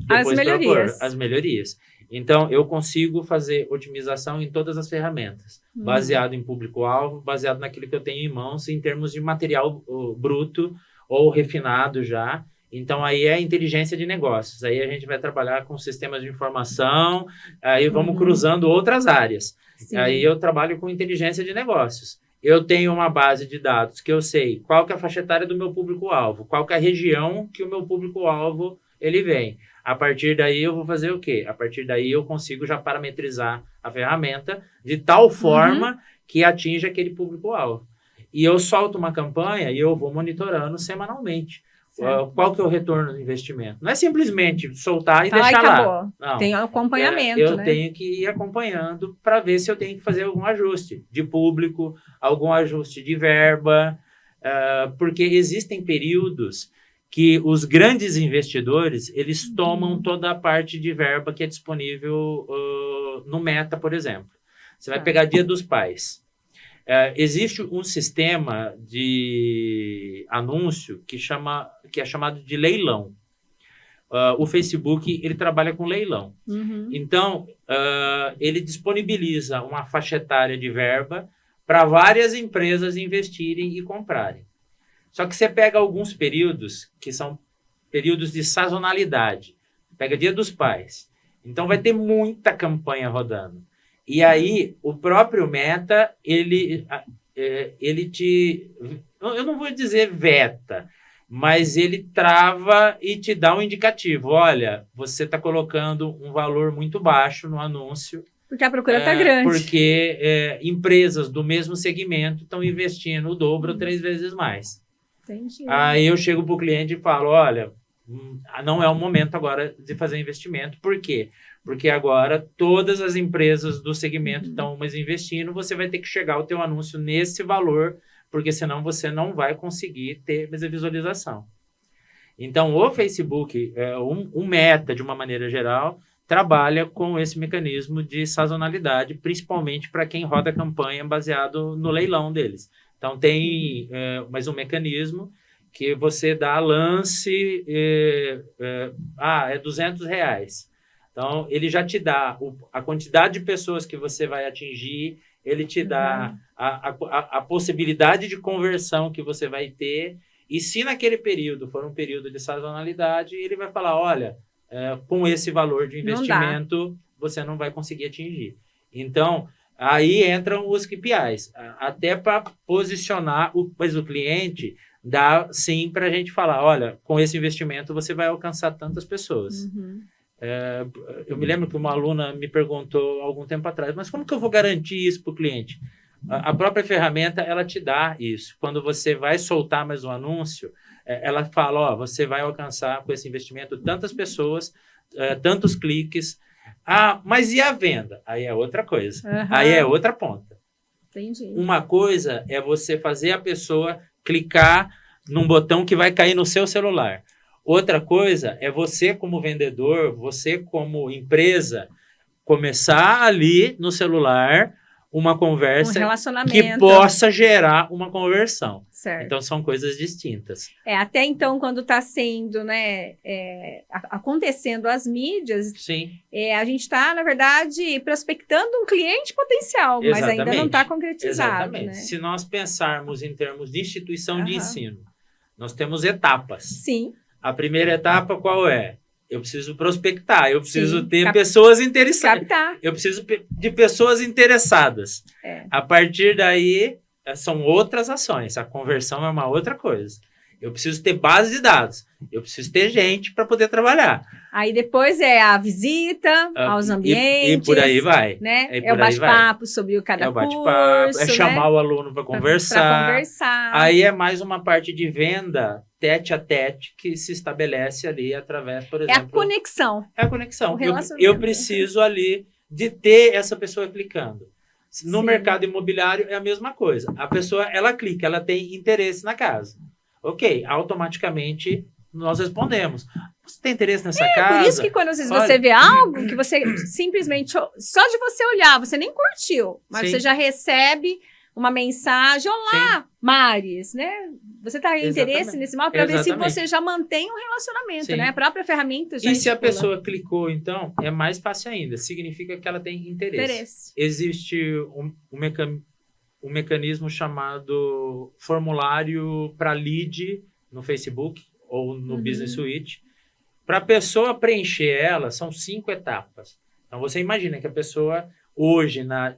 as melhorias. Então, eu consigo fazer otimização em todas as ferramentas, baseado em público-alvo, baseado naquilo que eu tenho em mãos, em termos de material bruto ou refinado já. Então, aí é a inteligência de negócios. Aí a gente vai trabalhar com sistemas de informação, aí vamos cruzando outras áreas. Sim. Aí eu trabalho com inteligência de negócios. Eu tenho uma base de dados que eu sei qual que é a faixa etária do meu público-alvo, qual que é a região que o meu público-alvo ele vem. A partir daí eu vou fazer o quê? A partir daí eu consigo já parametrizar a ferramenta de tal forma que atinja aquele público-alvo. E eu solto uma campanha e eu vou monitorando semanalmente. Qual que é o retorno do investimento? Não é simplesmente soltar e deixar lá. Não. Tem acompanhamento, eu tenho que ir acompanhando para ver se eu tenho que fazer algum ajuste de público, algum ajuste de verba, porque existem períodos que os grandes investidores, eles tomam toda a parte de verba que é disponível no Meta, por exemplo. Você vai pegar Dia dos Pais. Existe um sistema de anúncio que é chamado de leilão. O Facebook, ele trabalha com leilão. Então, ele disponibiliza uma faixa etária de verba para várias empresas investirem e comprarem. Só que você pega alguns períodos que são períodos de sazonalidade. Pega Dia dos Pais. Então, vai ter muita campanha rodando. E aí, o próprio Meta, ele eu não vou dizer veta, mas ele trava e te dá um indicativo. Olha, você está colocando um valor muito baixo no anúncio. Porque a procura está grande. Porque empresas do mesmo segmento estão investindo o dobro ou 3 vezes mais. Entendi. Aí eu chego para o cliente e falo, olha, não é o momento agora de fazer investimento. Por quê? Porque agora todas as empresas do segmento estão mais investindo, você vai ter que chegar o teu anúncio nesse valor, porque senão você não vai conseguir ter mais a visualização. Então, o Facebook, o Meta, de uma maneira geral, trabalha com esse mecanismo de sazonalidade, principalmente para quem roda campanha baseado no leilão deles. Então, tem mais um mecanismo que você dá lance, é R$200. Então, ele já te dá a quantidade de pessoas que você vai atingir, ele te dá a possibilidade de conversão que você vai ter, e se naquele período for um período de sazonalidade, ele vai falar, olha, com esse valor de investimento, você não vai conseguir atingir. Então, aí entram os KPIs, até para posicionar o cliente, dá sim para a gente falar, olha, com esse investimento você vai alcançar tantas pessoas. Eu me lembro que uma aluna me perguntou há algum tempo atrás, mas como que eu vou garantir isso para o cliente? A própria ferramenta, ela te dá isso. Quando você vai soltar mais um anúncio, ela fala, você vai alcançar com esse investimento tantas pessoas, tantos cliques. Mas e a venda? Aí é outra coisa. Aí é outra ponta. Entendi. Uma coisa é você fazer a pessoa clicar num botão que vai cair no seu celular. Outra coisa é você como vendedor, você como empresa, começar ali no celular uma conversa que possa gerar uma conversão. Certo. Então, são coisas distintas. Até então, quando está sendo, acontecendo as mídias, sim. A gente está, na verdade, prospectando um cliente potencial, mas ainda não está concretizado. Exatamente. Né? Se nós pensarmos em termos de instituição de ensino, nós temos etapas. Sim. A primeira etapa qual é? Eu preciso prospectar, eu preciso ter pessoas interessadas. Captar. Eu preciso de pessoas interessadas. A partir daí, são outras ações. A conversão é uma outra coisa. Eu preciso ter base de dados. Eu preciso ter gente para poder trabalhar. Aí depois é a visita aos ambientes. E por aí vai. Né? É o bate-papo sobre cada curso. É chamar o aluno para conversar. Para conversar. Aí é mais uma parte de venda tete a tete que se estabelece ali através, por exemplo... É a conexão. É a conexão. O relacionamento. Eu preciso ali de ter essa pessoa clicando. No mercado imobiliário é a mesma coisa. A pessoa, ela clica, ela tem interesse na casa. Ok, automaticamente nós respondemos. Você tem interesse nessa casa? Por isso que quando às vezes você vê algo que você simplesmente, só de você olhar, você nem curtiu, mas você já recebe uma mensagem, olá, Maris, né? Você está em interesse nesse mal para ver se você já mantém um relacionamento, né? A própria ferramenta já se a pessoa clicou, então, é mais fácil ainda. Significa que ela tem interesse. Existe um mecanismo chamado formulário para lead no Facebook ou no Business Suite. Para a pessoa preencher ela, são 5 etapas. Então, você imagina que a pessoa, hoje, na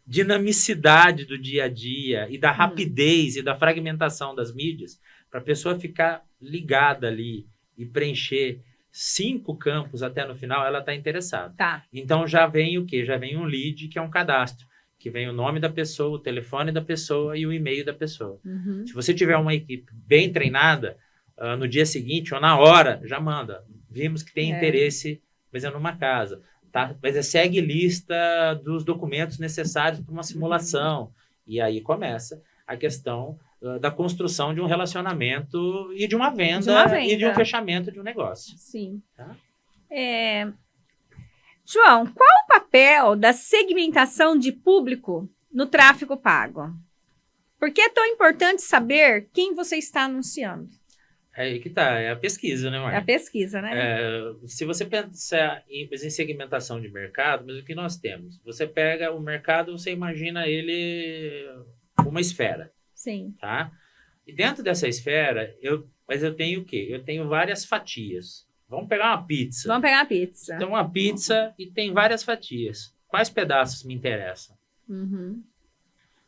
dinamicidade do dia a dia e da rapidez e da fragmentação das mídias, para a pessoa ficar ligada ali e preencher 5 campos até no final, ela está interessada. Então, já vem o quê? Já vem um lead, que é um cadastro, que vem o nome da pessoa, o telefone da pessoa e o e-mail da pessoa. Se você tiver uma equipe bem treinada, no dia seguinte ou na hora, já manda. Vimos que tem interesse, mas é numa casa. Tá? Mas segue lista dos documentos necessários para uma simulação. E aí começa a questão da construção de um relacionamento e de uma venda, e de um fechamento de um negócio. Sim. Tá? João, qual o papel da segmentação de público no tráfego pago? Por que é tão importante saber quem você está anunciando? Aí que tá, é a pesquisa, né, Marcia? É a pesquisa, né? Se você pensar em segmentação de mercado, mas o que nós temos? Você pega o mercado, você imagina ele uma esfera. Sim. Tá? E dentro dessa esfera, eu tenho o quê? Eu tenho várias fatias. Vamos pegar uma pizza. Vamos pegar uma pizza. Então, uma pizza e tem várias fatias. Quais pedaços me interessam? Uhum.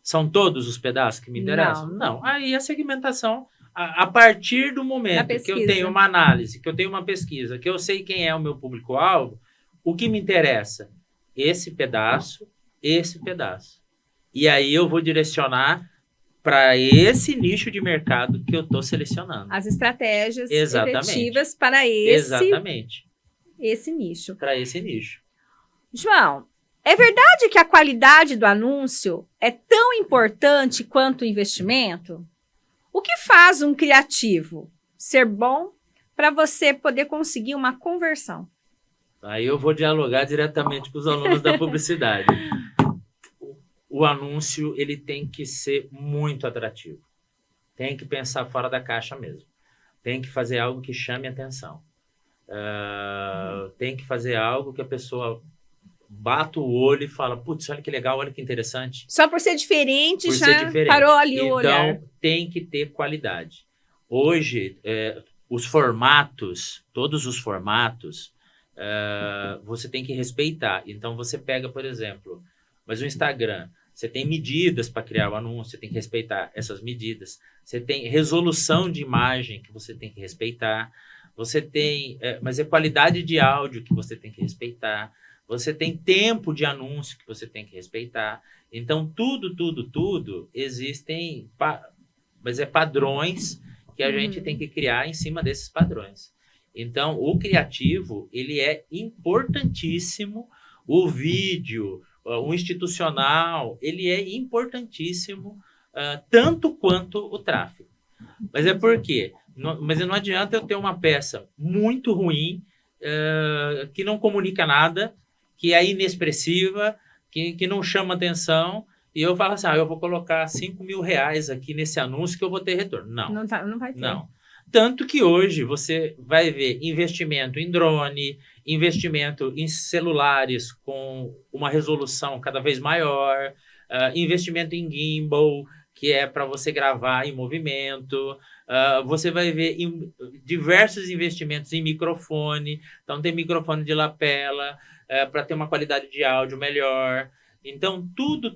São todos os pedaços que me interessam? Não. Aí a segmentação, a partir do momento que eu tenho uma análise, que eu tenho uma pesquisa, que eu sei quem é o meu público-alvo, o que me interessa? Esse pedaço, esse pedaço. E aí eu vou direcionar para esse nicho de mercado que eu estou selecionando. As estratégias efetivas para esse nicho. Para esse nicho. João, é verdade que a qualidade do anúncio é tão importante quanto o investimento? O que faz um criativo ser bom para você poder conseguir uma conversão? Aí eu vou dialogar diretamente com os alunos da publicidade. O anúncio, ele tem que ser muito atrativo. Tem que pensar fora da caixa mesmo. Tem que fazer algo que chame atenção. Tem que fazer algo que a pessoa bata o olho e fala, putz, olha que legal, olha que interessante. Só por ser diferente, parou ali o olhar. Então, tem que ter qualidade. Hoje, os formatos, todos os formatos, você tem que respeitar. Então, você pega, por exemplo, mas o Instagram... Você tem medidas para criar o anúncio, você tem que respeitar essas medidas. Você tem resolução de imagem que você tem que respeitar. Você tem, mas é qualidade de áudio que você tem que respeitar. Você tem tempo de anúncio que você tem que respeitar. Então, tudo existem, mas padrões que a gente tem que criar em cima desses padrões. Então, o criativo, ele é importantíssimo. O vídeo... O institucional, ele é importantíssimo, tanto quanto o tráfego. Mas é por quê? Mas não adianta eu ter uma peça muito ruim, que não comunica nada, que é inexpressiva, que não chama atenção, e eu falo assim, eu vou colocar R$5.000 aqui nesse anúncio que eu vou ter retorno. Não vai ter. Não. Tanto que hoje você vai ver investimento em drone, investimento em celulares com uma resolução cada vez maior, investimento em gimbal, que é para você gravar em movimento. Você vai ver diversos investimentos em microfone. Então, tem microfone de lapela para ter uma qualidade de áudio melhor. Então, tudo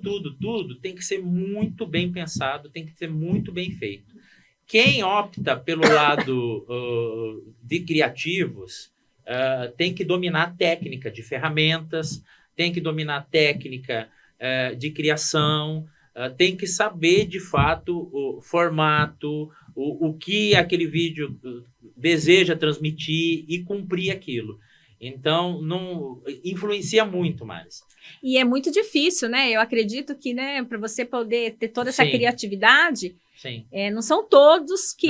tem que ser muito bem pensado, tem que ser muito bem feito. Quem opta pelo lado de criativos tem que dominar a técnica de ferramentas, tem que dominar a técnica de criação, tem que saber, de fato, o formato, o que aquele vídeo deseja transmitir e cumprir aquilo. Então, não influencia muito mais. E é muito difícil, né? Eu acredito que, né, para você poder ter toda essa criatividade, não são todos que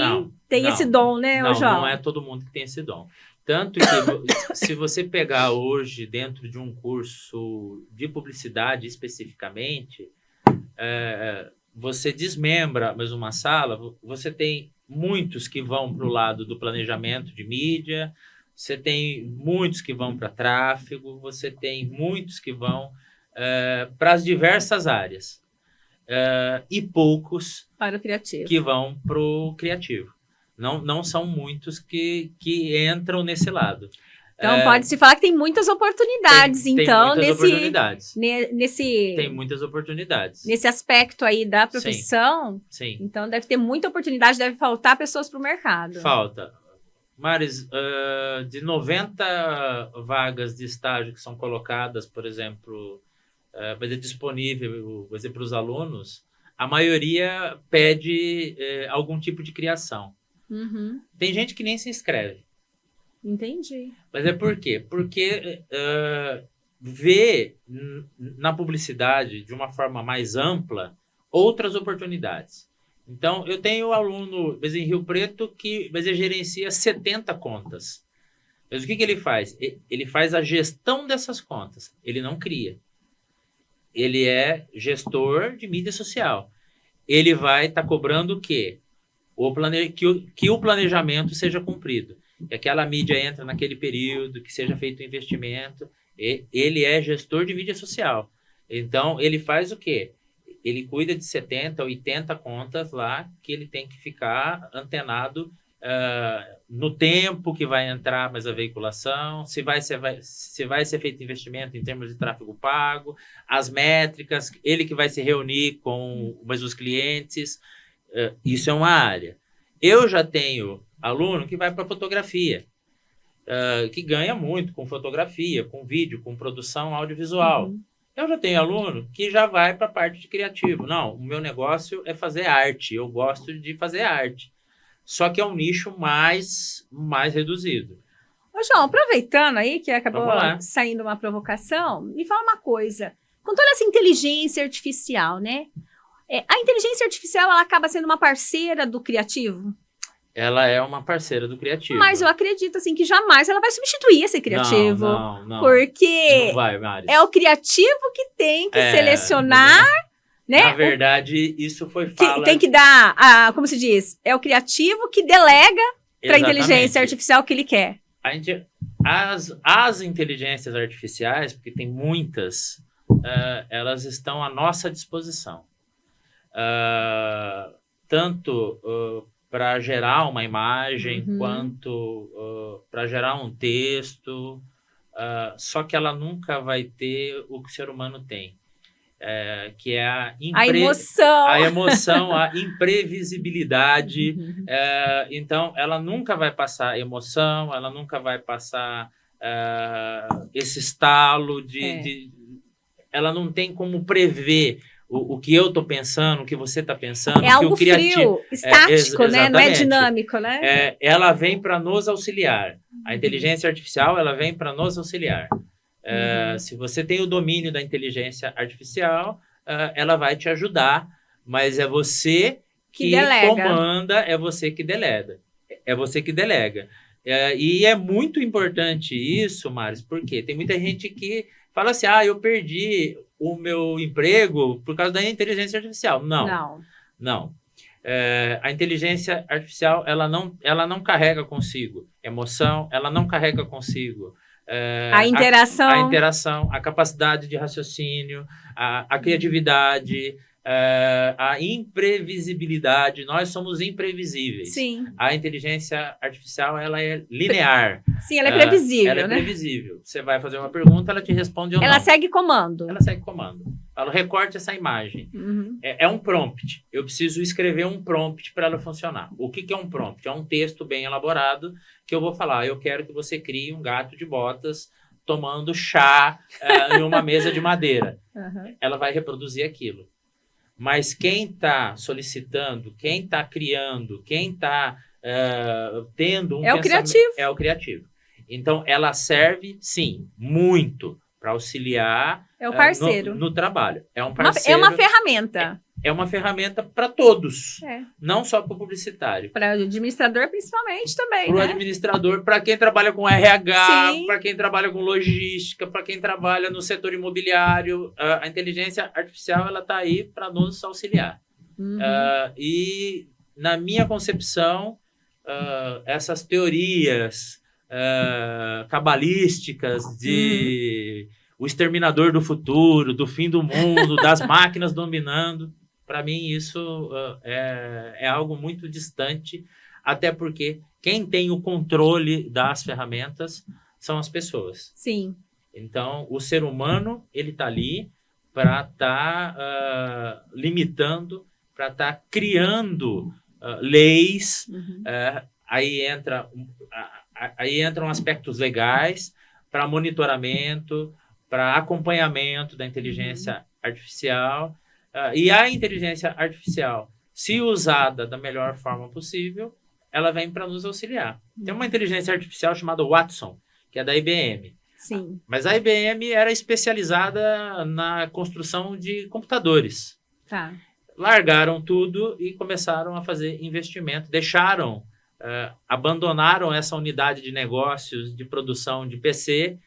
têm esse dom, né, João? Não é todo mundo que tem esse dom. Tanto que, se você pegar hoje, dentro de um curso de publicidade especificamente, você desmembra mais uma sala, você tem muitos que vão para o lado do planejamento de mídia, você tem muitos que vão para tráfego, você tem muitos que vão para as diversas áreas. E poucos para o criativo. Que vão para o criativo. Não são muitos que entram nesse lado. Então, pode-se falar que tem muitas oportunidades, tem muitas oportunidades. Tem muitas oportunidades. Nesse aspecto aí da profissão, sim. Então deve ter muita oportunidade, deve faltar pessoas para o mercado. Falta. Maris, de 90 vagas de estágio que são colocadas, por exemplo, vai ser disponível para os alunos, a maioria pede algum tipo de criação. Uhum. Tem gente que nem se inscreve. Entendi. Mas é por quê? Porque vê na publicidade, de uma forma mais ampla, outras oportunidades. Então, eu tenho um aluno, às vezes, em Rio Preto, que às vezes, gerencia 70 contas. Mas o que ele faz? Ele faz a gestão dessas contas. Ele não cria. Ele é gestor de mídia social. Ele vai estar cobrando o quê? Que o planejamento seja cumprido. Que aquela mídia entra naquele período, que seja feito o investimento. Ele é gestor de mídia social. Então, ele faz o quê? Ele cuida de 70, 80 contas lá, que ele tem que ficar antenado no tempo que vai entrar mais a veiculação, se vai ser feito investimento em termos de tráfego pago, as métricas, ele que vai se reunir com os clientes. Isso é uma área. Eu já tenho aluno que vai para fotografia, que ganha muito com fotografia, com vídeo, com produção audiovisual. Eu já tenho aluno que já vai para a parte de criativo. Não, o meu negócio é fazer arte, eu gosto de fazer arte. Só que é um nicho mais reduzido. Ô, João, aproveitando aí que acabou saindo uma provocação, me fala uma coisa. Com toda essa inteligência artificial, né? A inteligência artificial, ela acaba sendo uma parceira do criativo? Ela é uma parceira do criativo. Mas eu acredito, assim, que jamais ela vai substituir esse criativo. Não. Porque não vai, Maris. é o criativo que tem que selecionar, né? Na verdade, isso foi fala... Tem que dar, como se diz, é o criativo que delega para a inteligência artificial o que ele quer. As inteligências artificiais, porque tem muitas, elas estão à nossa disposição. Tanto para gerar uma imagem, quanto para gerar um texto, só que ela nunca vai ter o que o ser humano tem, que é a emoção, a imprevisibilidade. Então, ela nunca vai passar emoção, ela nunca vai passar esse estalo ela não tem como prever o que eu estou pensando, o que você está pensando. É algo frio, estático, né? Não é dinâmico, né? Ela vem para nos auxiliar. A inteligência artificial, ela vem para nos auxiliar. Se você tem o domínio da inteligência artificial, ela vai te ajudar, mas é você que comanda, é você que delega. É você que delega. E é muito importante isso, Maris, porque tem muita gente que fala assim, eu perdi o meu emprego por causa da inteligência artificial. Não. A inteligência artificial, ela não carrega consigo emoção, ela não carrega consigo a interação, a capacidade de raciocínio, a criatividade, a imprevisibilidade. Nós somos imprevisíveis. Sim. A inteligência artificial, ela é linear. Sim, ela é previsível, ela é previsível. Você vai fazer uma pergunta, ela te responde ou não. Ela segue comando. Ela segue comando. Ela recorta essa imagem. É um prompt. Eu preciso escrever um prompt para ela funcionar. O que é um prompt? É um texto bem elaborado que eu vou falar. Eu quero que você crie um gato de botas tomando chá em uma mesa de madeira. Ela vai reproduzir aquilo. Mas quem está solicitando, quem está criando, quem está tendo um pensamento... criativo. É o criativo. Então, ela serve, sim, muito para auxiliar o parceiro. No trabalho. É um parceiro. É uma ferramenta. É uma ferramenta para todos, não só para o publicitário. Para o administrador, principalmente, também. Para o administrador, para quem trabalha com RH, para quem trabalha com logística, para quem trabalha no setor imobiliário. A inteligência artificial ela está aí para nos auxiliar. E, na minha concepção, essas teorias cabalísticas de o exterminador do futuro, do fim do mundo, das máquinas dominando, para mim isso é algo muito distante, até porque quem tem o controle das ferramentas são as pessoas. Sim. Então, o ser humano, ele está ali para estar limitando, para estar criando leis. Aí entram aspectos legais para monitoramento, para acompanhamento da inteligência artificial. E a inteligência artificial, se usada da melhor forma possível, ela vem para nos auxiliar. Tem uma inteligência artificial chamada Watson, que é da IBM. Sim. Mas a IBM era especializada na construção de computadores. Tá. largaram tudo e começaram a fazer investimento, abandonaram essa unidade de negócios, de produção de PC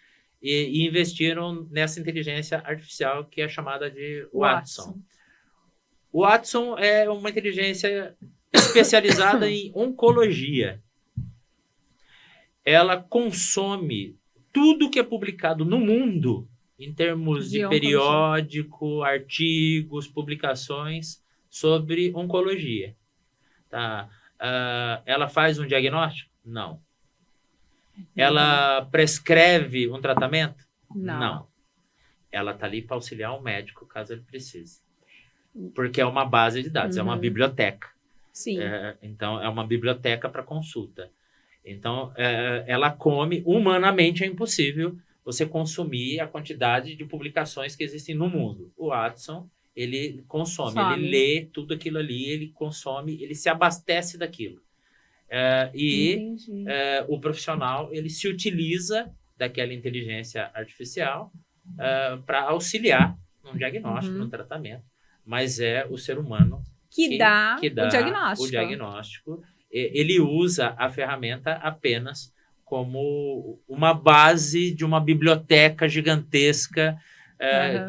e investiram nessa inteligência artificial que é chamada de Watson. O Watson é uma inteligência especializada em oncologia. Ela consome tudo que é publicado no mundo em termos de periódico, artigos, publicações sobre oncologia. Tá? Ela faz um diagnóstico? Não. Ela prescreve um tratamento? Não. Ela está ali para auxiliar o médico, caso ele precise. Porque é uma base de dados, é uma biblioteca. Sim. Então, é uma biblioteca para consulta. Então, ela come, humanamente é impossível você consumir a quantidade de publicações que existem no mundo. O Watson, ele consome, ele lê tudo aquilo ali, ele consome, ele se abastece daquilo. O profissional, ele se utiliza daquela inteligência artificial para auxiliar no diagnóstico, no tratamento, mas é o ser humano que dá o diagnóstico. Ele usa a ferramenta apenas como uma base de uma biblioteca gigantesca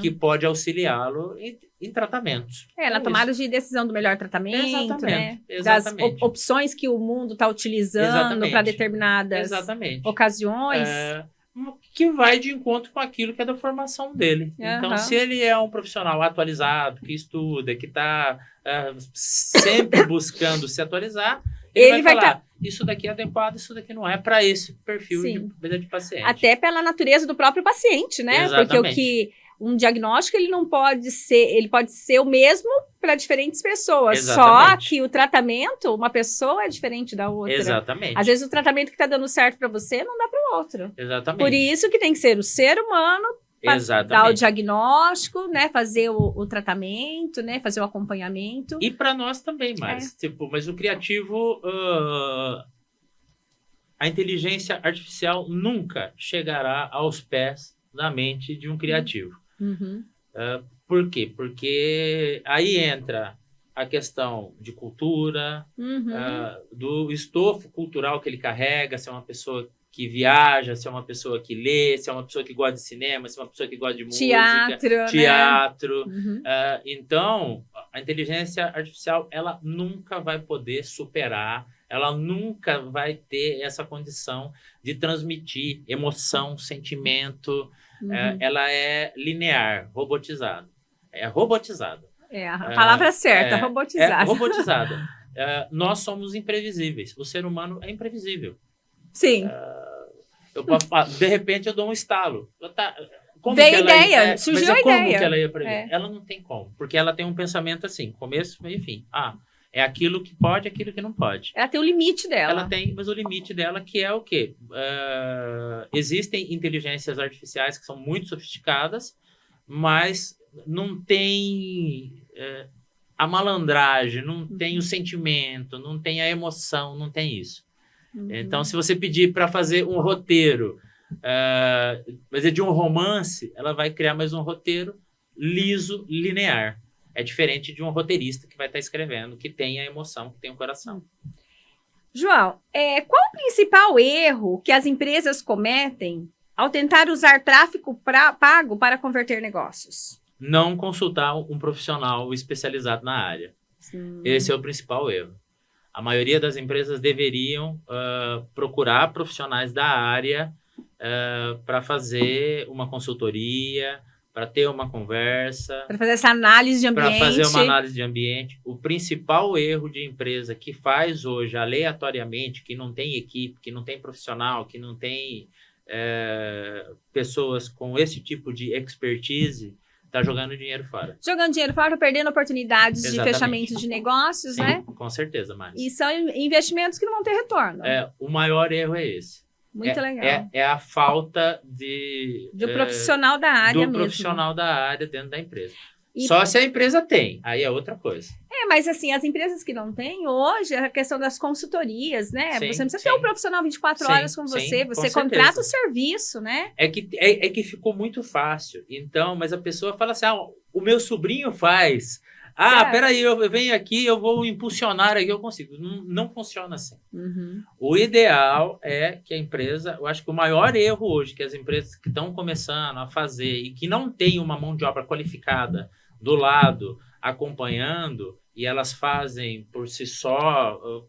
que pode auxiliá-lo em tratamentos. Na tomada de decisão do melhor tratamento, né? Das opções que o mundo está utilizando para determinadas ocasiões. Que vai de encontro com aquilo que é da formação dele. Então, se ele é um profissional atualizado, que estuda, que está sempre buscando se atualizar, ele vai falar, isso daqui é adequado, isso daqui não é para esse perfil de paciente. Até pela natureza do próprio paciente, né? Exatamente. Porque um diagnóstico ele pode ser o mesmo para diferentes pessoas. Exatamente. Só que o tratamento, uma pessoa é diferente da outra. Exatamente. Às vezes o tratamento que está dando certo para você não dá para o outro. Exatamente. Por isso que tem que ser o ser humano para dar o diagnóstico, né? Fazer o tratamento, né? Fazer o acompanhamento. E para nós também, mas o criativo, a inteligência artificial nunca chegará aos pés da mente de um criativo. Por quê? Porque aí entra a questão de cultura, do estofo cultural que ele carrega, se é uma pessoa que viaja, se é uma pessoa que lê, se é uma pessoa que gosta de cinema, se é uma pessoa que gosta de música, teatro. Né? Então, a inteligência artificial, ela nunca vai poder superar, ela nunca vai ter essa condição de transmitir emoção, sentimento. Ela é linear, robotizada. É robotizada. A palavra certa, robotizada. É robotizada. Nós somos imprevisíveis. O ser humano é imprevisível. Sim. De repente eu dou um estalo. Veio ideia, surgiu a ideia. Como que ela ia prever? Ela não tem como, porque ela tem um pensamento assim, começo, meio e fim. É aquilo que pode, aquilo que não pode. Ela tem o limite dela. Ela tem, mas o limite dela que é o quê? Existem inteligências artificiais que são muito sofisticadas, mas não tem a malandragem, não tem o sentimento, não tem a emoção, não tem isso. Então, se você pedir para fazer um roteiro, mas é de um romance, ela vai criar mais um roteiro liso, linear. É diferente de um roteirista que vai estar escrevendo, que tem a emoção, que tem o coração. João, qual o principal erro que as empresas cometem ao tentar usar tráfego pago para converter negócios? Não consultar um profissional especializado na área. Esse é o principal erro. A maioria das empresas deveriam procurar profissionais da área para fazer uma consultoria, para ter uma conversa. Para fazer essa análise de ambiente. Para fazer uma análise de ambiente. O principal erro de empresa que faz hoje aleatoriamente, que não tem equipe, que não tem profissional, que não tem pessoas com esse tipo de expertise, está jogando dinheiro fora. Jogando dinheiro fora, perdendo oportunidades de fechamento de negócios, sim, né? Com certeza, Mari. E são investimentos que não vão ter retorno. O maior erro é esse. Muito legal. É a falta de um profissional da área mesmo. Profissional da área dentro da empresa. Só se a empresa tem, aí é outra coisa. Mas assim, as empresas que não têm, hoje, a questão das consultorias, né? Sim, você não precisa ter um profissional 24 horas com você, você contrata o serviço, né? É que ficou muito fácil. Então, mas a pessoa fala assim, o meu sobrinho faz, Ah, peraí, eu venho aqui, eu vou impulsionar aqui, eu consigo. Não, não funciona assim. O ideal é que a empresa, eu acho que o maior erro hoje que as empresas que estão começando a fazer e que não tem uma mão de obra qualificada do lado, acompanhando, e elas fazem por si só,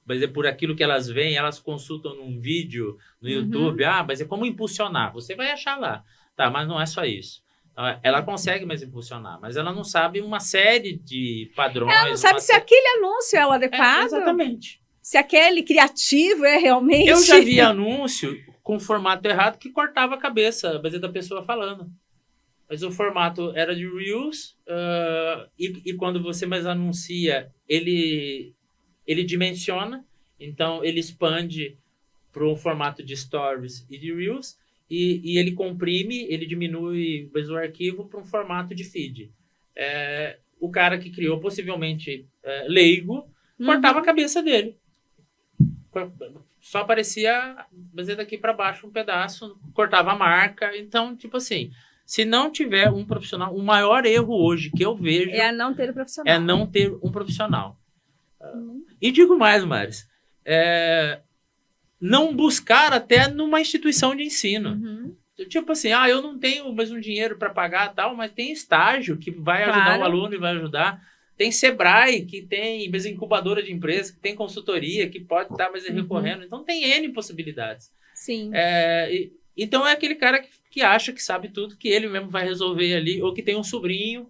mas é por aquilo que elas veem, elas consultam num vídeo no YouTube, mas é como impulsionar, você vai achar lá. Tá, mas não é só isso. Ela consegue mais impulsionar, mas ela não sabe uma série de padrões. Ela não sabe se aquele anúncio é o adequado. Exatamente. Se aquele criativo é realmente... Eu já vi anúncio com formato errado que cortava a cabeça, mas é da pessoa falando. Mas o formato era de Reels, e quando você mais anuncia, ele dimensiona, então ele expande para um formato de Stories e de Reels, e ele comprime, ele diminui o arquivo para um formato de feed. O cara que criou, possivelmente leigo, cortava a cabeça dele. Só aparecia, mas é daqui para baixo um pedaço, cortava a marca. Então, tipo assim, se não tiver um profissional, o maior erro hoje que eu vejo... É não ter um profissional. É não ter um profissional. E digo mais, Maris, não buscar até numa instituição de ensino. Tipo assim, eu não tenho mais um dinheiro para pagar tal, mas tem estágio que vai ajudar o aluno e vai ajudar. Tem Sebrae, que tem incubadora de empresas, que tem consultoria, que pode estar mais recorrendo. Então, tem N possibilidades. Sim. Então, é aquele cara que acha que sabe tudo, que ele mesmo vai resolver ali, ou que tem um sobrinho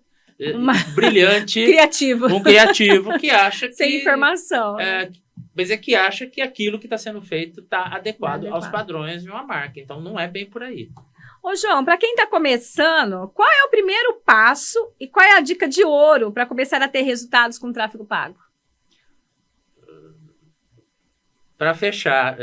brilhante, um criativo, que acha que... Sem informação. Mas que acha que aquilo que está sendo feito está adequado aos padrões de uma marca. Então, não é bem por aí. Ô, João, para quem está começando, qual é o primeiro passo e qual é a dica de ouro para começar a ter resultados com tráfego pago? Para fechar,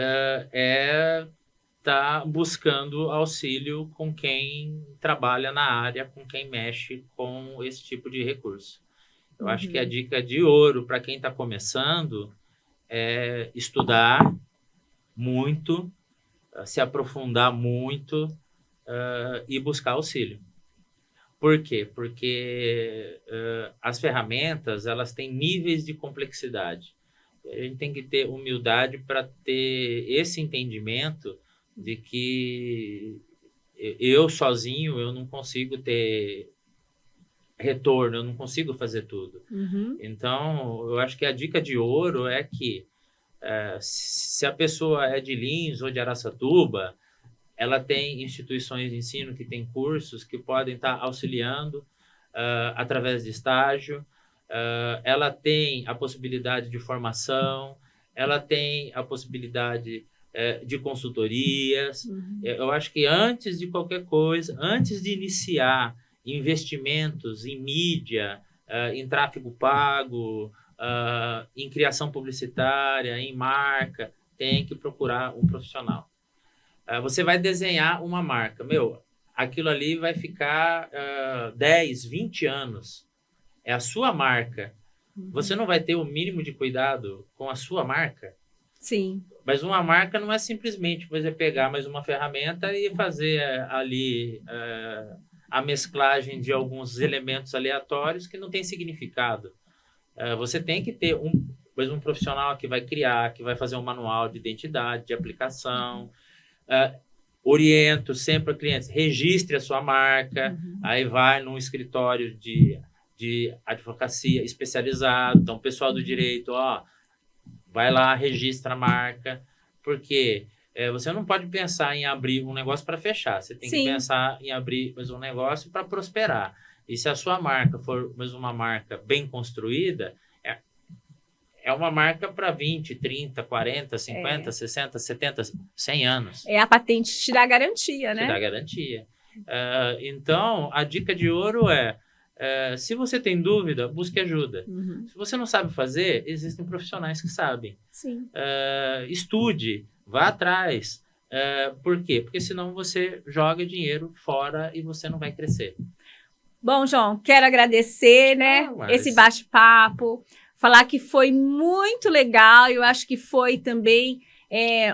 tá buscando auxílio com quem trabalha na área, com quem mexe com esse tipo de recurso. Eu acho que a dica de ouro para quem está começando é estudar muito, se aprofundar muito, e buscar auxílio. Por quê? Porque as ferramentas, elas têm níveis de complexidade. A gente tem que ter humildade para ter esse entendimento de que eu sozinho eu não consigo ter retorno, eu não consigo fazer tudo. Então, eu acho que a dica de ouro é que se a pessoa é de Lins ou de Araçatuba, ela tem instituições de ensino que têm cursos que podem estar auxiliando através de estágio. Ela tem a possibilidade de formação, ela tem a possibilidade de consultorias. Eu acho que antes de qualquer coisa, antes de iniciar investimentos em mídia, em tráfego pago, em criação publicitária, em marca, tem que procurar um profissional. Você vai desenhar uma marca. Aquilo ali vai ficar 10, 20 anos. É a sua marca. Você não vai ter o mínimo de cuidado com a sua marca? Sim. Mas uma marca não é simplesmente você pegar mais uma ferramenta e fazer ali a mesclagem de alguns elementos aleatórios que não tem significado. Você tem que ter um profissional que vai criar, que vai fazer um manual de identidade, de aplicação. Oriento sempre a clientes, registre a sua marca, aí vai num escritório de advocacia especializado, então o pessoal do direito, vai lá, registra a marca, porque você não pode pensar em abrir um negócio para fechar, você tem que pensar em abrir mais um negócio para prosperar. E se a sua marca for mais uma marca bem construída, é uma marca para 20, 30, 40, 50, 60, 70, 100 anos. A patente te dá garantia, né? Te dá garantia. Então, a dica de ouro se você tem dúvida, busque ajuda. Se você não sabe fazer, existem profissionais que sabem. Sim. Estude, vá atrás. Por quê? Porque senão você joga dinheiro fora e você não vai crescer. Bom, João, quero agradecer, né, esse bate-papo. Falar que foi muito legal, eu acho que foi também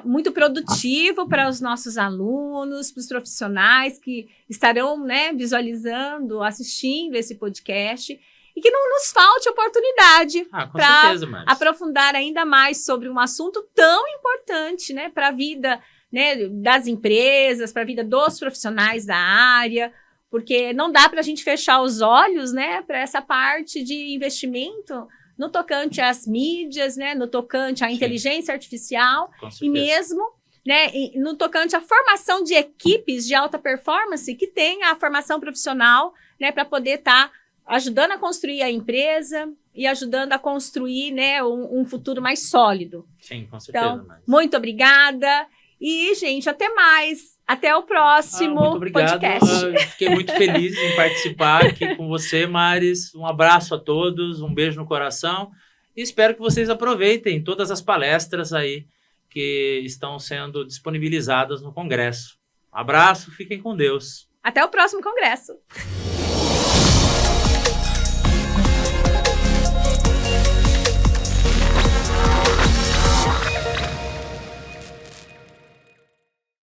muito produtivo para os nossos alunos, para os profissionais que estarão, né, visualizando, assistindo esse podcast. e que não nos falte oportunidade Com para certeza, Maris. aprofundar ainda mais sobre um assunto tão importante, né, para a vida, né, das empresas, para a vida dos profissionais da área, porque não dá para a gente fechar os olhos, né, para essa parte de investimento no tocante às mídias, né, no tocante à Sim. inteligência artificial Com e certeza. mesmo, né, no tocante à formação de equipes de alta performance que tem a formação profissional, né, para poder estar ajudando a construir a empresa e ajudando a construir, né, um futuro mais sólido. Sim, com certeza, Então, Maris. muito obrigada. E, gente, até mais. Até o próximo Muito obrigado. podcast. Fiquei muito feliz em participar aqui com você, Maris. Um abraço a todos, um beijo no coração. E espero que vocês aproveitem todas as palestras aí que estão sendo disponibilizadas no Congresso. Um abraço, fiquem com Deus. Até o próximo congresso.